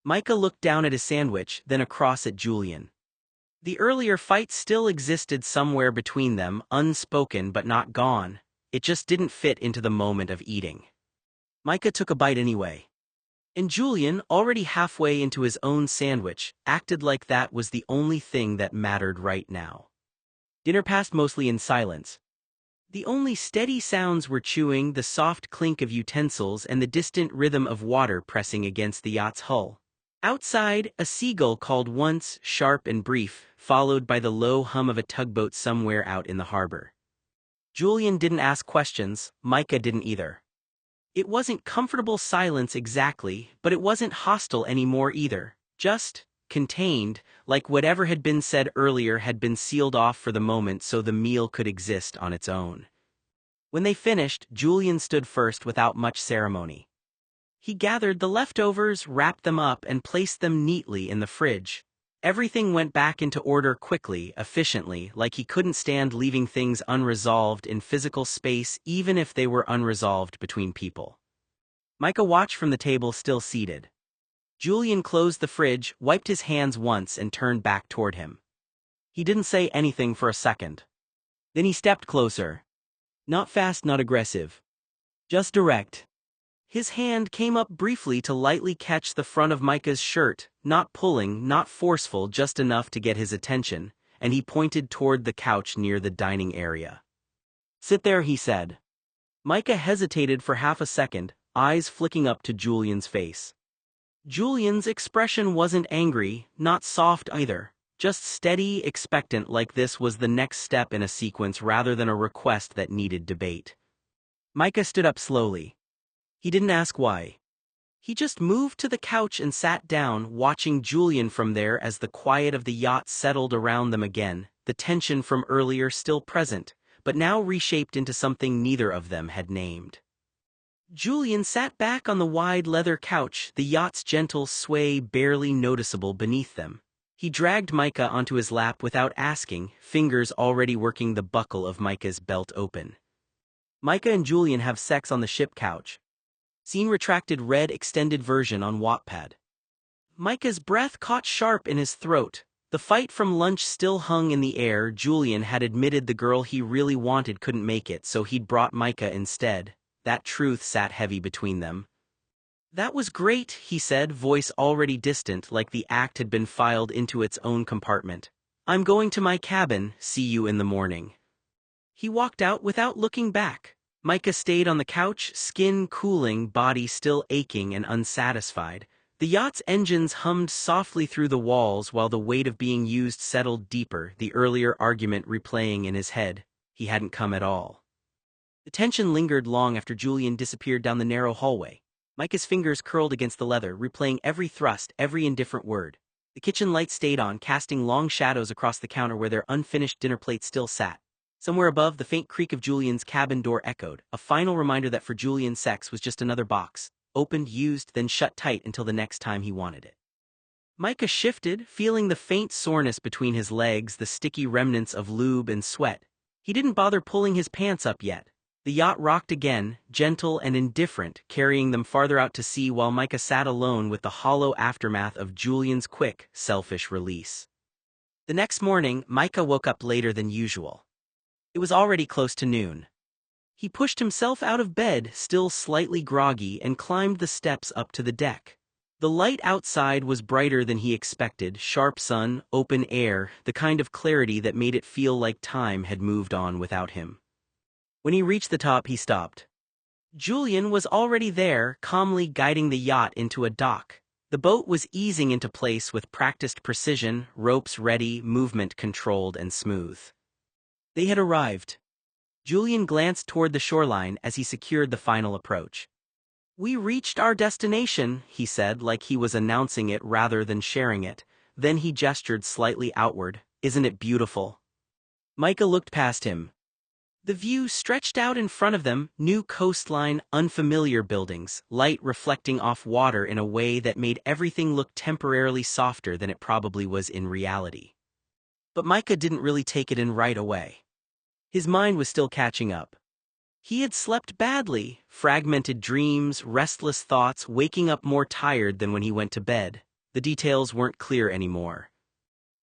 Micah looked down at his sandwich, then across at Julian. The earlier fight still existed somewhere between them, unspoken but not gone. It just didn't fit into the moment of eating. Micah took a bite anyway. And Julian, already halfway into his own sandwich, acted like that was the only thing that mattered right now. Dinner passed mostly in silence. The only steady sounds were chewing, the soft clink of utensils, and the distant rhythm of water pressing against the yacht's hull. Outside, a seagull called once, sharp and brief, followed by the low hum of a tugboat somewhere out in the harbor. Julian didn't ask questions, Micah didn't either. It wasn't comfortable silence exactly, but it wasn't hostile anymore either. Just contained, like whatever had been said earlier had been sealed off for the moment so the meal could exist on its own. When they finished, Julian stood first without much ceremony. He gathered the leftovers, wrapped them up, and placed them neatly in the fridge. Everything went back into order quickly, efficiently, like he couldn't stand leaving things unresolved in physical space even if they were unresolved between people. Micah watched from the table, still seated. Julian closed the fridge, wiped his hands once, and turned back toward him. He didn't say anything for a second. Then he stepped closer. Not fast, not aggressive. Just direct. His hand came up briefly to lightly catch the front of Micah's shirt, not pulling, not forceful, just enough to get his attention, and he pointed toward the couch near the dining area. "Sit there," he said. Micah hesitated for half a second, eyes flicking up to Julian's face. Julian's expression wasn't angry, not soft either, just steady, expectant, like this was the next step in a sequence rather than a request that needed debate. Micah stood up slowly. He didn't ask why. He just moved to the couch and sat down, watching Julian from there as the quiet of the yacht settled around them again, the tension from earlier still present, but now reshaped into something neither of them had named. Julian sat back on the wide leather couch, the yacht's gentle sway barely noticeable beneath them. He dragged Micah onto his lap without asking, fingers already working the buckle of Micah's belt open. Micah and Julian have sex on the ship couch. Scene retracted red extended version on Wattpad. Micah's breath caught sharp in his throat. The fight from lunch still hung in the air. Julian had admitted the girl he really wanted couldn't make it, so he'd brought Micah instead. That truth sat heavy between them. "That was great," he said, voice already distant, like the act had been filed into its own compartment. "I'm going to my cabin, see you in the morning." He walked out without looking back. Micah stayed on the couch, skin cooling, body still aching and unsatisfied. The yacht's engines hummed softly through the walls while the weight of being used settled deeper, the earlier argument replaying in his head. He hadn't come at all. The tension lingered long after Julian disappeared down the narrow hallway. Micah's fingers curled against the leather, replaying every thrust, every indifferent word. The kitchen lights stayed on, casting long shadows across the counter where their unfinished dinner plate still sat. Somewhere above, the faint creak of Julian's cabin door echoed, a final reminder that for Julian, sex was just another box, opened, used, then shut tight until the next time he wanted it. Micah shifted, feeling the faint soreness between his legs, the sticky remnants of lube and sweat. He didn't bother pulling his pants up yet. The yacht rocked again, gentle and indifferent, carrying them farther out to sea while Micah sat alone with the hollow aftermath of Julian's quick, selfish release. The next morning, Micah woke up later than usual. It was already close to noon. He pushed himself out of bed, still slightly groggy, and climbed the steps up to the deck. The light outside was brighter than he expected, sharp sun, open air, the kind of clarity that made it feel like time had moved on without him. When he reached the top, he stopped. Julian was already there, calmly guiding the yacht into a dock. The boat was easing into place with practiced precision, ropes ready, movement controlled and smooth. They had arrived. Julian glanced toward the shoreline as he secured the final approach. "We reached our destination," he said, like he was announcing it rather than sharing it. Then he gestured slightly outward. "Isn't it beautiful?" Micah looked past him. The view stretched out in front of them, new coastline, unfamiliar buildings, light reflecting off water in a way that made everything look temporarily softer than it probably was in reality. But Micah didn't really take it in right away. His mind was still catching up. He had slept badly, fragmented dreams, restless thoughts, waking up more tired than when he went to bed. The details weren't clear anymore.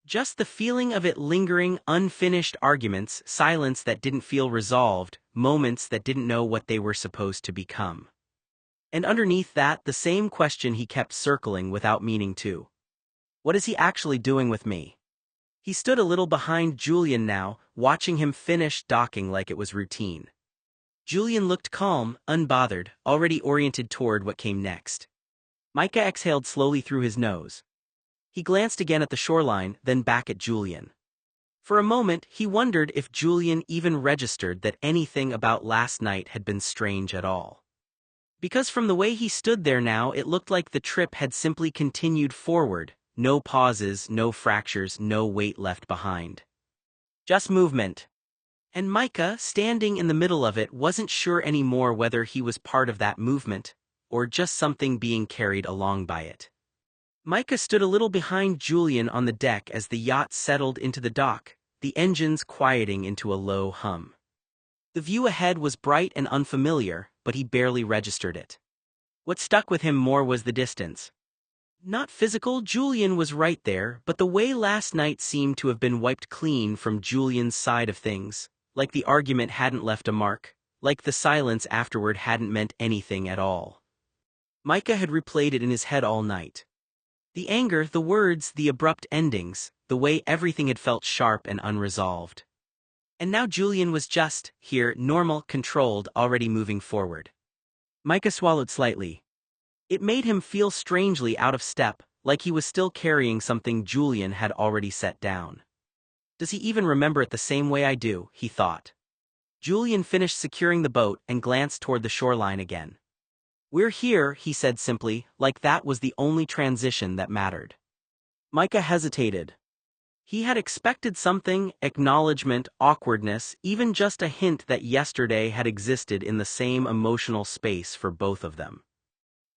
Just the feeling of it lingering, unfinished arguments, silence that didn't feel resolved, moments that didn't know what they were supposed to become. And underneath that, the same question he kept circling without meaning to. What is he actually doing with me? He stood a little behind Julian now, watching him finish docking like it was routine. Julian looked calm, unbothered, already oriented toward what came next. Micah exhaled slowly through his nose. He glanced again at the shoreline, then back at Julian. For a moment, he wondered if Julian even registered that anything about last night had been strange at all. Because from the way he stood there now, it looked like the trip had simply continued forward. No pauses, no fractures, no weight left behind. Just movement. And Micah, standing in the middle of it, wasn't sure anymore whether he was part of that movement, or just something being carried along by it. Micah stood a little behind Julian on the deck as the yacht settled into the dock, the engines quieting into a low hum. The view ahead was bright and unfamiliar, but he barely registered it. What stuck with him more was the distance. Not physical, Julian was right there, but the way last night seemed to have been wiped clean from Julian's side of things, like the argument hadn't left a mark, like the silence afterward hadn't meant anything at all. Micah had replayed it in his head all night. The anger, the words, the abrupt endings, the way everything had felt sharp and unresolved. And now Julian was just, here, normal, controlled, already moving forward. Micah swallowed slightly. It made him feel strangely out of step, like he was still carrying something Julian had already set down. Does he even remember it the same way I do, he thought. Julian finished securing the boat and glanced toward the shoreline again. "We're here," he said simply, like that was the only transition that mattered. Micah hesitated. He had expected something, acknowledgement, awkwardness, even just a hint that yesterday had existed in the same emotional space for both of them.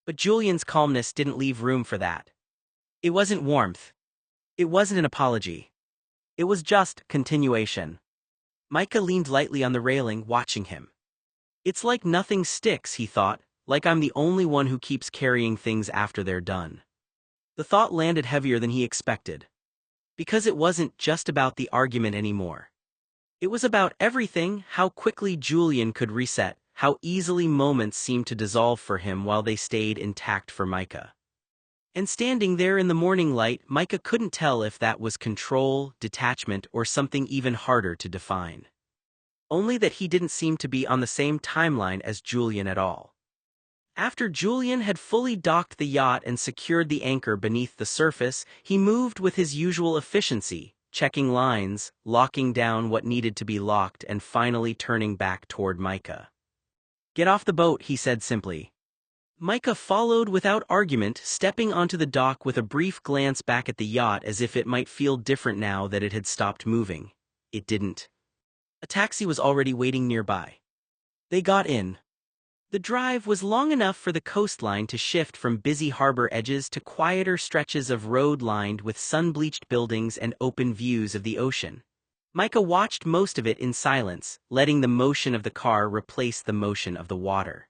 But Julian's calmness didn't leave room for that. It wasn't warmth. It wasn't an apology. It was just continuation. Micah leaned lightly on the railing, watching him. "It's like nothing sticks," he thought, "like I'm the only one who keeps carrying things after they're done." The thought landed heavier than he expected. Because it wasn't just about the argument anymore. It was about everything: how quickly Julian could reset, how easily moments seemed to dissolve for him while they stayed intact for Micah. And standing there in the morning light, Micah couldn't tell if that was control, detachment, or something even harder to define. Only that he didn't seem to be on the same timeline as Julian at all. After Julian had fully docked the yacht and secured the anchor beneath the surface, he moved with his usual efficiency, checking lines, locking down what needed to be locked, and finally turning back toward Micah. "Get off the boat," he said simply. Micah followed without argument, stepping onto the dock with a brief glance back at the yacht as if it might feel different now that it had stopped moving. It didn't. A taxi was already waiting nearby. They got in. The drive was long enough for the coastline to shift from busy harbor edges to quieter stretches of road lined with sun-bleached buildings and open views of the ocean. Micah watched most of it in silence, letting the motion of the car replace the motion of the water.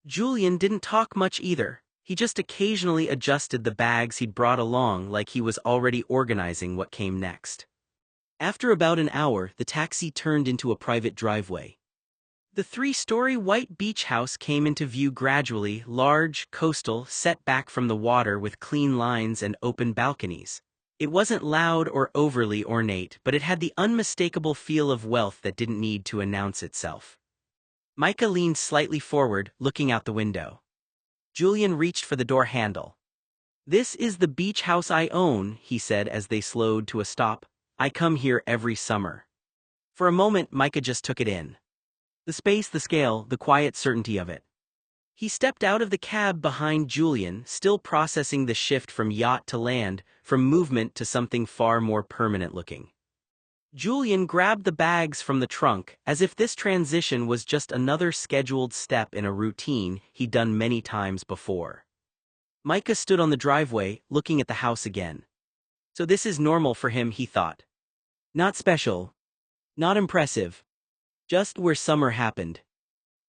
Julian didn't talk much either. He just occasionally adjusted the bags he'd brought along like he was already organizing what came next. After about an hour, the taxi turned into a private driveway. The three-story white beach house came into view gradually, large, coastal, set back from the water with clean lines and open balconies. It wasn't loud or overly ornate, but it had the unmistakable feel of wealth that didn't need to announce itself. Micah leaned slightly forward, looking out the window. Julian reached for the door handle. "This is the beach house I own," he said as they slowed to a stop. "I come here every summer." For a moment, Micah just took it in. The space, the scale, the quiet certainty of it. He stepped out of the cab behind Julian, still processing the shift from yacht to land, from movement to something far more permanent looking. Julian grabbed the bags from the trunk, as if this transition was just another scheduled step in a routine he'd done many times before. Micah stood on the driveway, looking at the house again. So this is normal for him, he thought. Not special. Not impressive. Just where summer happened.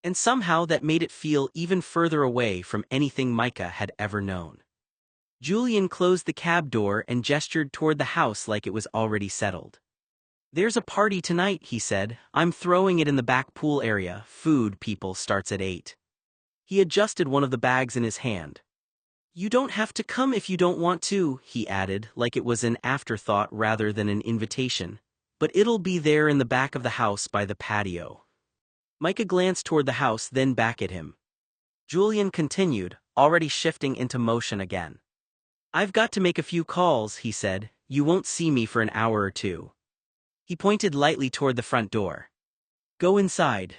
And somehow that made it feel even further away from anything Micah had ever known. Julian closed the cab door and gestured toward the house like it was already settled. "There's a party tonight," he said. "I'm throwing it in the back pool area. Food, people, starts at 8. He adjusted one of the bags in his hand. "You don't have to come if you don't want to," he added, like it was an afterthought rather than an invitation. "But it'll be there in the back of the house by the patio." Micah glanced toward the house, then back at him. Julian continued, already shifting into motion again. "I've got to make a few calls," he said. "You won't see me for an hour or two." He pointed lightly toward the front door. "Go inside."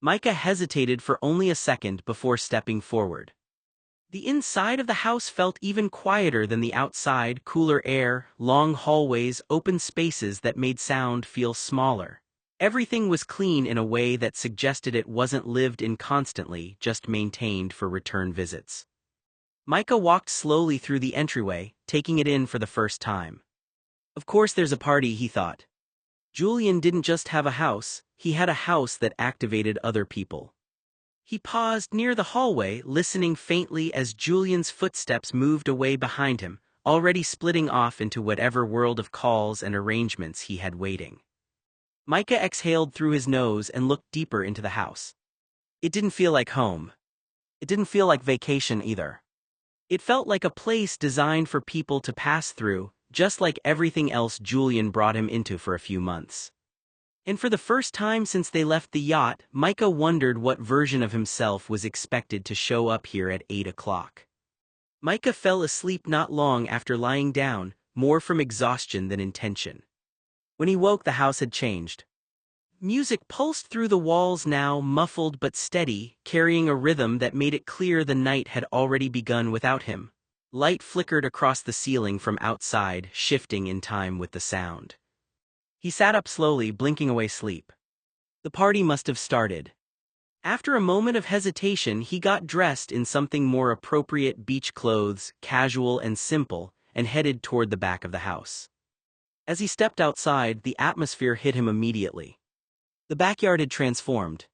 Micah hesitated for only a second before stepping forward. The inside of the house felt even quieter than the outside: cooler air, long hallways, open spaces that made sound feel smaller. Everything was clean in a way that suggested it wasn't lived in constantly, just maintained for return visits. Micah walked slowly through the entryway, taking it in for the first time. Of course there's a party, he thought. Julian didn't just have a house, he had a house that activated other people. He paused near the hallway, listening faintly as Julian's footsteps moved away behind him, already splitting off into whatever world of calls and arrangements he had waiting. Micah exhaled through his nose and looked deeper into the house. It didn't feel like home. It didn't feel like vacation either. It felt like a place designed for people to pass through, just like everything else Julian brought him into for a few months. And for the first time since they left the yacht, Micah wondered what version of himself was expected to show up here at 8 o'clock. Micah fell asleep not long after lying down, more from exhaustion than intention. When he woke, the house had changed. Music pulsed through the walls now, muffled but steady, carrying a rhythm that made it clear the night had already begun without him. Light flickered across the ceiling from outside, shifting in time with the sound. He sat up slowly, blinking away sleep. The party must have started. After a moment of hesitation, he got dressed in something more appropriate: beach clothes, casual and simple, and headed toward the back of the house. As he stepped outside, the atmosphere hit him immediately. The backyard had transformed.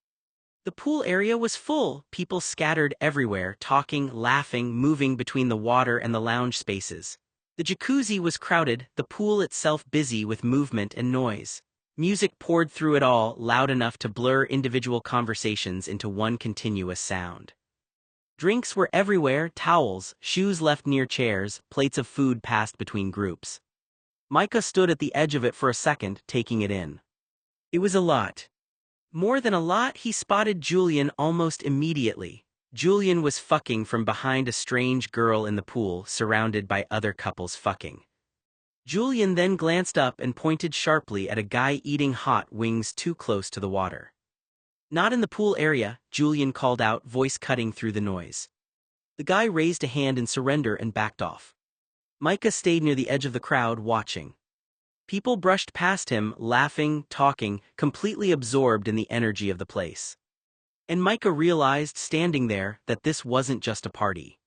The pool area was full, people scattered everywhere, talking, laughing, moving between the water and the lounge spaces. The jacuzzi was crowded, the pool itself busy with movement and noise. Music poured through it all, loud enough to blur individual conversations into one continuous sound. Drinks were everywhere: towels, shoes left near chairs, plates of food passed between groups. Micah stood at the edge of it for a second, taking it in. It was a lot. More than a lot. He spotted Julian almost immediately. Julian was fucking from behind a strange girl in the pool, surrounded by other couples fucking. Julian then glanced up and pointed sharply at a guy eating hot wings too close to the water. "Not in the pool area," Julian called out, voice cutting through the noise. The guy raised a hand in surrender and backed off. Micah stayed near the edge of the crowd, watching. People brushed past him, laughing, talking, completely absorbed in the energy of the place. And Micah realized, standing there, that this wasn't just a party.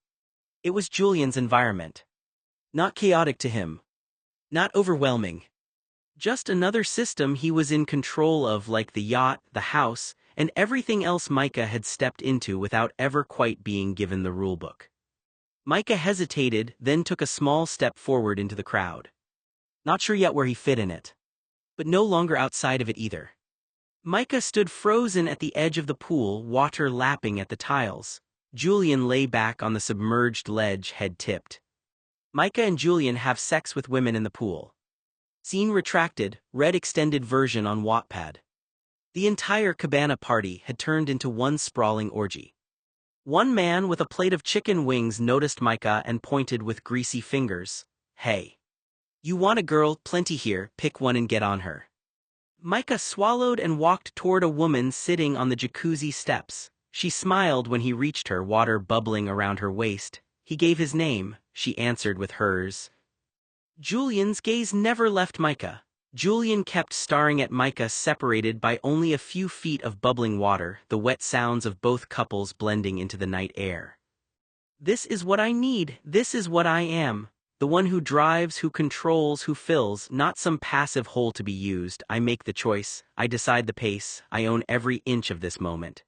It was Julian's environment. Not chaotic to him. Not overwhelming. Just another system he was in control of, like the yacht, the house, and everything else Micah had stepped into without ever quite being given the rulebook. Micah hesitated, then took a small step forward into the crowd. Not sure yet where he fit in it. But no longer outside of it either. Micah stood frozen at the edge of the pool, water lapping at the tiles. Julian lay back on the submerged ledge, head tipped. Micah and Julian have sex with women in the pool. Scene retracted, read extended version on Wattpad. The entire cabana party had turned into one sprawling orgy. One man with a plate of chicken wings noticed Micah and pointed with greasy fingers. "Hey. You want a girl? Plenty here, pick one and get on her." Micah swallowed and walked toward a woman sitting on the jacuzzi steps. She smiled when he reached her, water bubbling around her waist. He gave his name. She answered with hers. Julian's gaze never left Micah. Julian kept staring at Micah, separated by only a few feet of bubbling water, the wet sounds of both couples blending into the night air. "This is what I need. This is what I am. The one who drives, who controls, who fills, not some passive hole to be used. I make the choice, I decide the pace, I own every inch of this moment."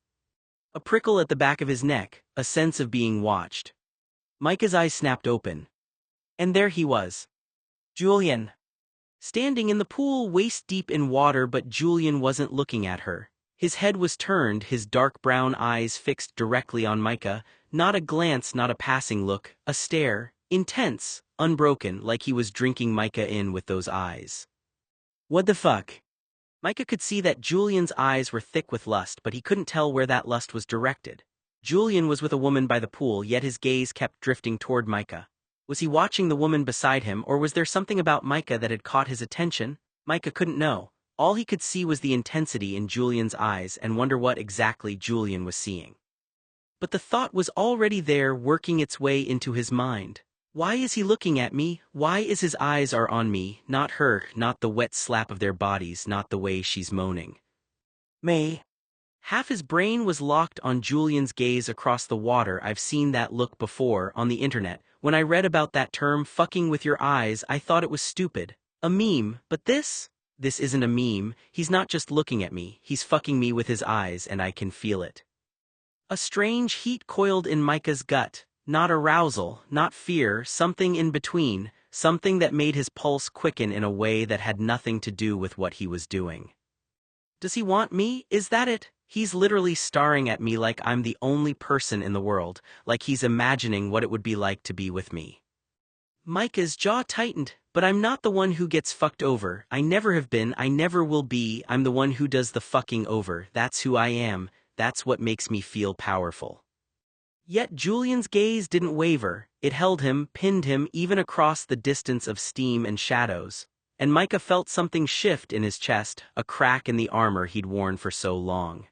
A prickle at the back of his neck, a sense of being watched. Micah's eyes snapped open. And there he was. Julian. Standing in the pool, waist deep in water, but Julian wasn't looking at her. His head was turned, his dark brown eyes fixed directly on Micah, not a glance, not a passing look, a stare, intense, unbroken, like he was drinking Micah in with those eyes. What the fuck? Micah could see that Julian's eyes were thick with lust, but he couldn't tell where that lust was directed. Julian was with a woman by the pool, yet his gaze kept drifting toward Micah. Was he watching the woman beside him, or was there something about Micah that had caught his attention? Micah couldn't know. All he could see was the intensity in Julian's eyes and wonder what exactly Julian was seeing. But the thought was already there, working its way into his mind. Why is he looking at me? Why is his eyes are on me, not her, not the wet slap of their bodies, not the way she's moaning? May. Half his brain was locked on Julian's gaze across the water. I've seen that look before, on the internet. When I read about that term, fucking with your eyes, I thought it was stupid. A meme, but this isn't a meme. He's not just looking at me, he's fucking me with his eyes, and I can feel it. A strange heat coiled in Micah's gut. Not arousal, not fear, something in between, something that made his pulse quicken in a way that had nothing to do with what he was doing. Does he want me? Is that it? He's literally staring at me like I'm the only person in the world, like he's imagining what it would be like to be with me. Micah's jaw tightened. But I'm not the one who gets fucked over. I never have been, I never will be. I'm the one who does the fucking over. That's who I am. That's what makes me feel powerful. Yet Julian's gaze didn't waver. It held him, pinned him, even across the distance of steam and shadows. and Micah felt something shift in his chest, a crack in the armor he'd worn for so long.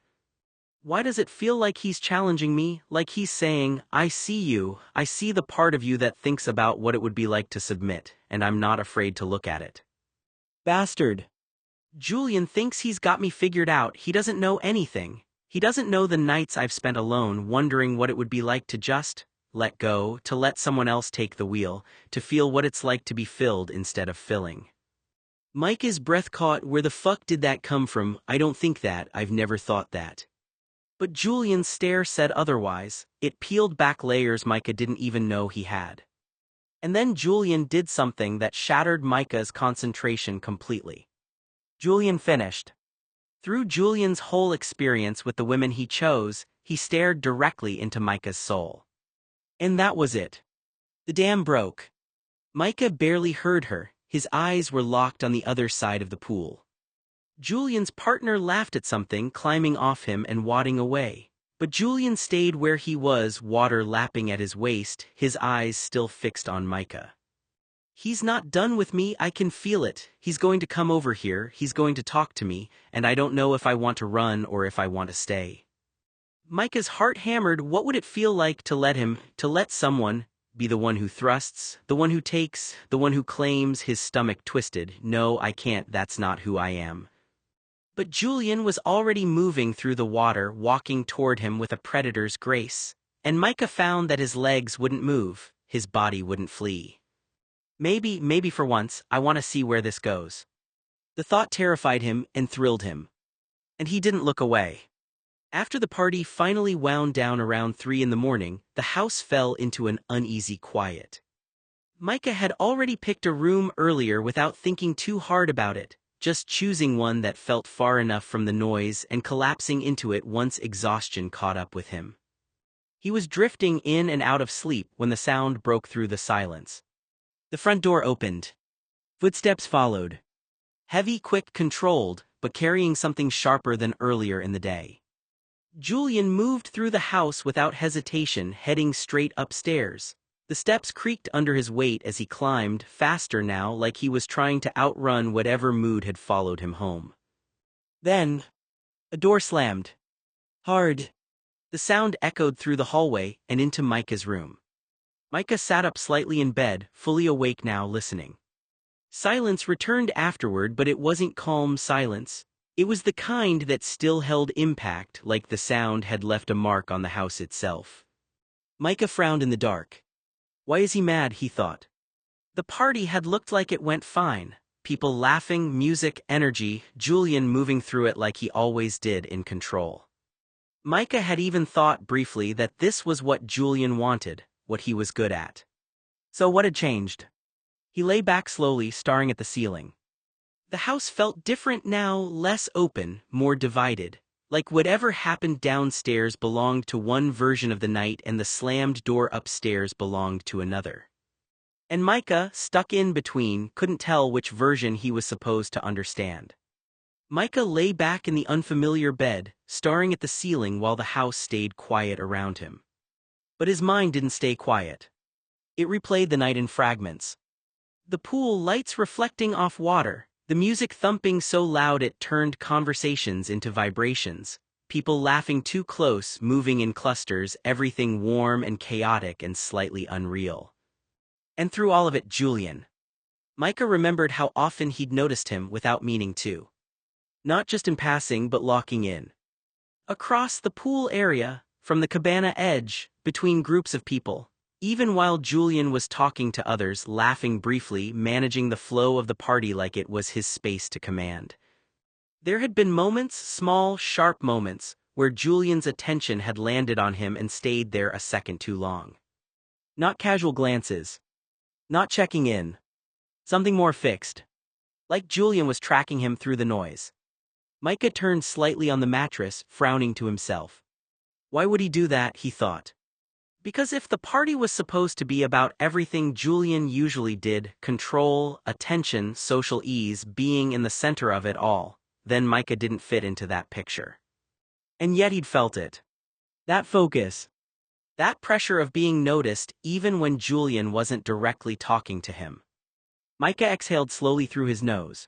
Why does it feel like he's challenging me, like he's saying, I see you, I see the part of you that thinks about what it would be like to submit, and I'm not afraid to look at it. Bastard. Julian thinks he's got me figured out. He doesn't know anything. He doesn't know the nights I've spent alone wondering what it would be like to just let go, to let someone else take the wheel, to feel what it's like to be filled instead of filling. Micah's breath caught. Where the fuck did that come from? I don't think that, I've never thought that. But Julian's stare said otherwise. It peeled back layers Micah didn't even know he had. And then Julian did something that shattered Micah's concentration completely. Julian finished. Through Julian's whole experience with the women he chose, he stared directly into Micah's soul. And that was it. The dam broke. Micah barely heard her. His eyes were locked on the other side of the pool. Julian's partner laughed at something climbing off him and wadding away. But Julian stayed where he was, water lapping at his waist, his eyes still fixed on Micah. He's not done with me, I can feel it. He's going to come over here, he's going to talk to me, and I don't know if I want to run or if I want to stay. Micah's heart hammered. What would it feel like to let someone be the one who thrusts, the one who takes, the one who claims? His stomach twisted. No, I can't, that's not who I am. But Julian was already moving through the water, walking toward him with a predator's grace. And Micah found that his legs wouldn't move, his body wouldn't flee. Maybe for once, I want to see where this goes. The thought terrified him and thrilled him. And he didn't look away. After the party finally wound down around 3 in the morning, the house fell into an uneasy quiet. Micah had already picked a room earlier without thinking too hard about it, just choosing one that felt far enough from the noise and collapsing into it once exhaustion caught up with him. He was drifting in and out of sleep when the sound broke through the silence. The front door opened. Footsteps followed. Heavy, quick, controlled, but carrying something sharper than earlier in the day. Julian moved through the house without hesitation, heading straight upstairs. The steps creaked under his weight as he climbed, faster now, like he was trying to outrun whatever mood had followed him home. Then, a door slammed. Hard. The sound echoed through the hallway and into Micah's room. Micah sat up slightly in bed, fully awake now, listening. Silence returned afterward, but it wasn't calm silence. It was the kind that still held impact, like the sound had left a mark on the house itself. Micah frowned in the dark. Why is he mad, he thought. The party had looked like it went fine. People laughing, music, energy, Julian moving through it like he always did, in control. Micah had even thought briefly that this was what Julian wanted, what he was good at. So what had changed? He lay back slowly, staring at the ceiling. The house felt different now, less open, more divided. Like whatever happened downstairs belonged to one version of the night and the slammed door upstairs belonged to another. And Micah, stuck in between, couldn't tell which version he was supposed to understand. Micah lay back in the unfamiliar bed, staring at the ceiling while the house stayed quiet around him. But his mind didn't stay quiet. It replayed the night in fragments. The pool lights reflecting off water. The music thumping so loud it turned conversations into vibrations, people laughing too close, moving in clusters, everything warm and chaotic and slightly unreal. And through all of it, Julian. Micah remembered how often he'd noticed him without meaning to. Not just in passing but locking in. Across the pool area, from the cabana edge, between groups of people. Even while Julian was talking to others, laughing briefly, managing the flow of the party like it was his space to command. There had been moments, small, sharp moments, where Julian's attention had landed on him and stayed there a second too long. Not casual glances. Not checking in. Something more fixed. Like Julian was tracking him through the noise. Micah turned slightly on the mattress, frowning to himself. Why would he do that, he thought. Because if the party was supposed to be about everything Julian usually did, control, attention, social ease, being in the center of it all, then Micah didn't fit into that picture. And yet he'd felt it. That focus. That pressure of being noticed even when Julian wasn't directly talking to him. Micah exhaled slowly through his nose.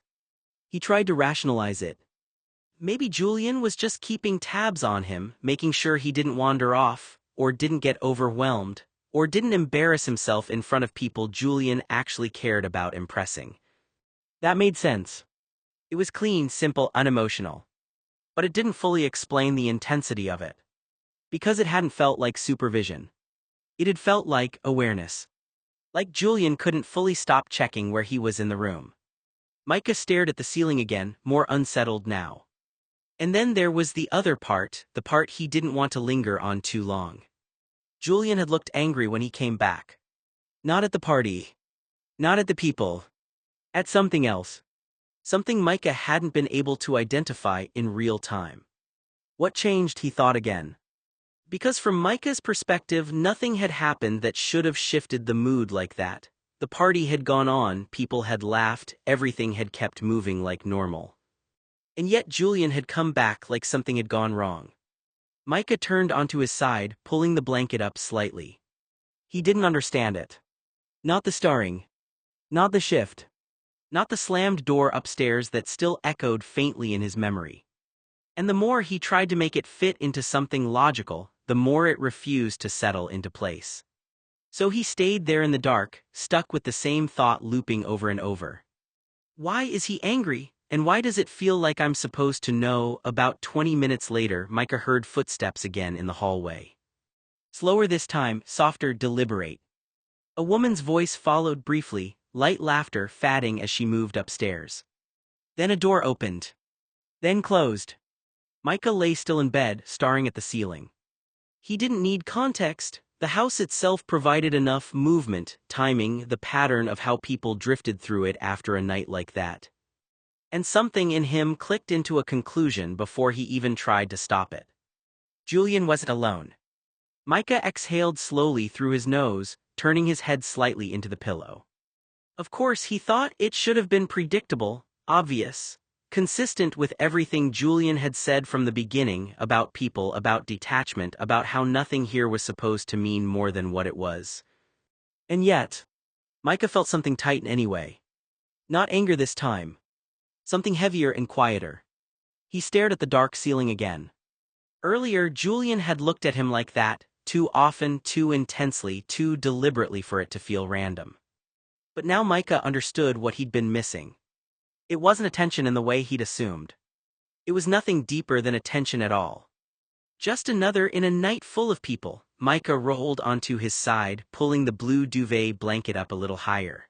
He tried to rationalize it. Maybe Julian was just keeping tabs on him, making sure he didn't wander off, or didn't get overwhelmed, or didn't embarrass himself in front of people Julian actually cared about impressing. That made sense. It was clean, simple, unemotional. But it didn't fully explain the intensity of it. Because it hadn't felt like supervision. It had felt like awareness. Like Julian couldn't fully stop checking where he was in the room. Micah stared at the ceiling again, more unsettled now. And then there was the other part, the part he didn't want to linger on too long. Julian had looked angry when he came back. Not at the party. Not at the people. At something else. Something Micah hadn't been able to identify in real time. What changed, he thought again. Because from Micah's perspective, nothing had happened that should have shifted the mood like that. The party had gone on, people had laughed, everything had kept moving like normal. And yet Julian had come back like something had gone wrong. Micah turned onto his side, pulling the blanket up slightly. He didn't understand it. Not the starring. Not the shift. Not the slammed door upstairs that still echoed faintly in his memory. And the more he tried to make it fit into something logical, the more it refused to settle into place. So he stayed there in the dark, stuck with the same thought looping over and over. Why is he angry? And why does it feel like I'm supposed to know? About 20 minutes later, Micah heard footsteps again in the hallway. Slower this time, softer, deliberate. A woman's voice followed briefly, light laughter fading as she moved upstairs. Then a door opened. Then closed. Micah lay still in bed, staring at the ceiling. He didn't need context. The house itself provided enough movement, timing, the pattern of how people drifted through it after a night like that. And something in him clicked into a conclusion before he even tried to stop it. Julian wasn't alone. Micah exhaled slowly through his nose, turning his head slightly into the pillow. Of course, he thought it should have been predictable, obvious, consistent with everything Julian had said from the beginning about people, about detachment, about how nothing here was supposed to mean more than what it was. And yet, Micah felt something tighten anyway. Not anger this time. Something heavier and quieter. He stared at the dark ceiling again. Earlier, Julian had looked at him like that, too often, too intensely, too deliberately for it to feel random. But now Micah understood what he'd been missing. It wasn't attention in the way he'd assumed. It was nothing deeper than attention at all. Just another in a night full of people. Micah rolled onto his side, pulling the blue duvet blanket up a little higher.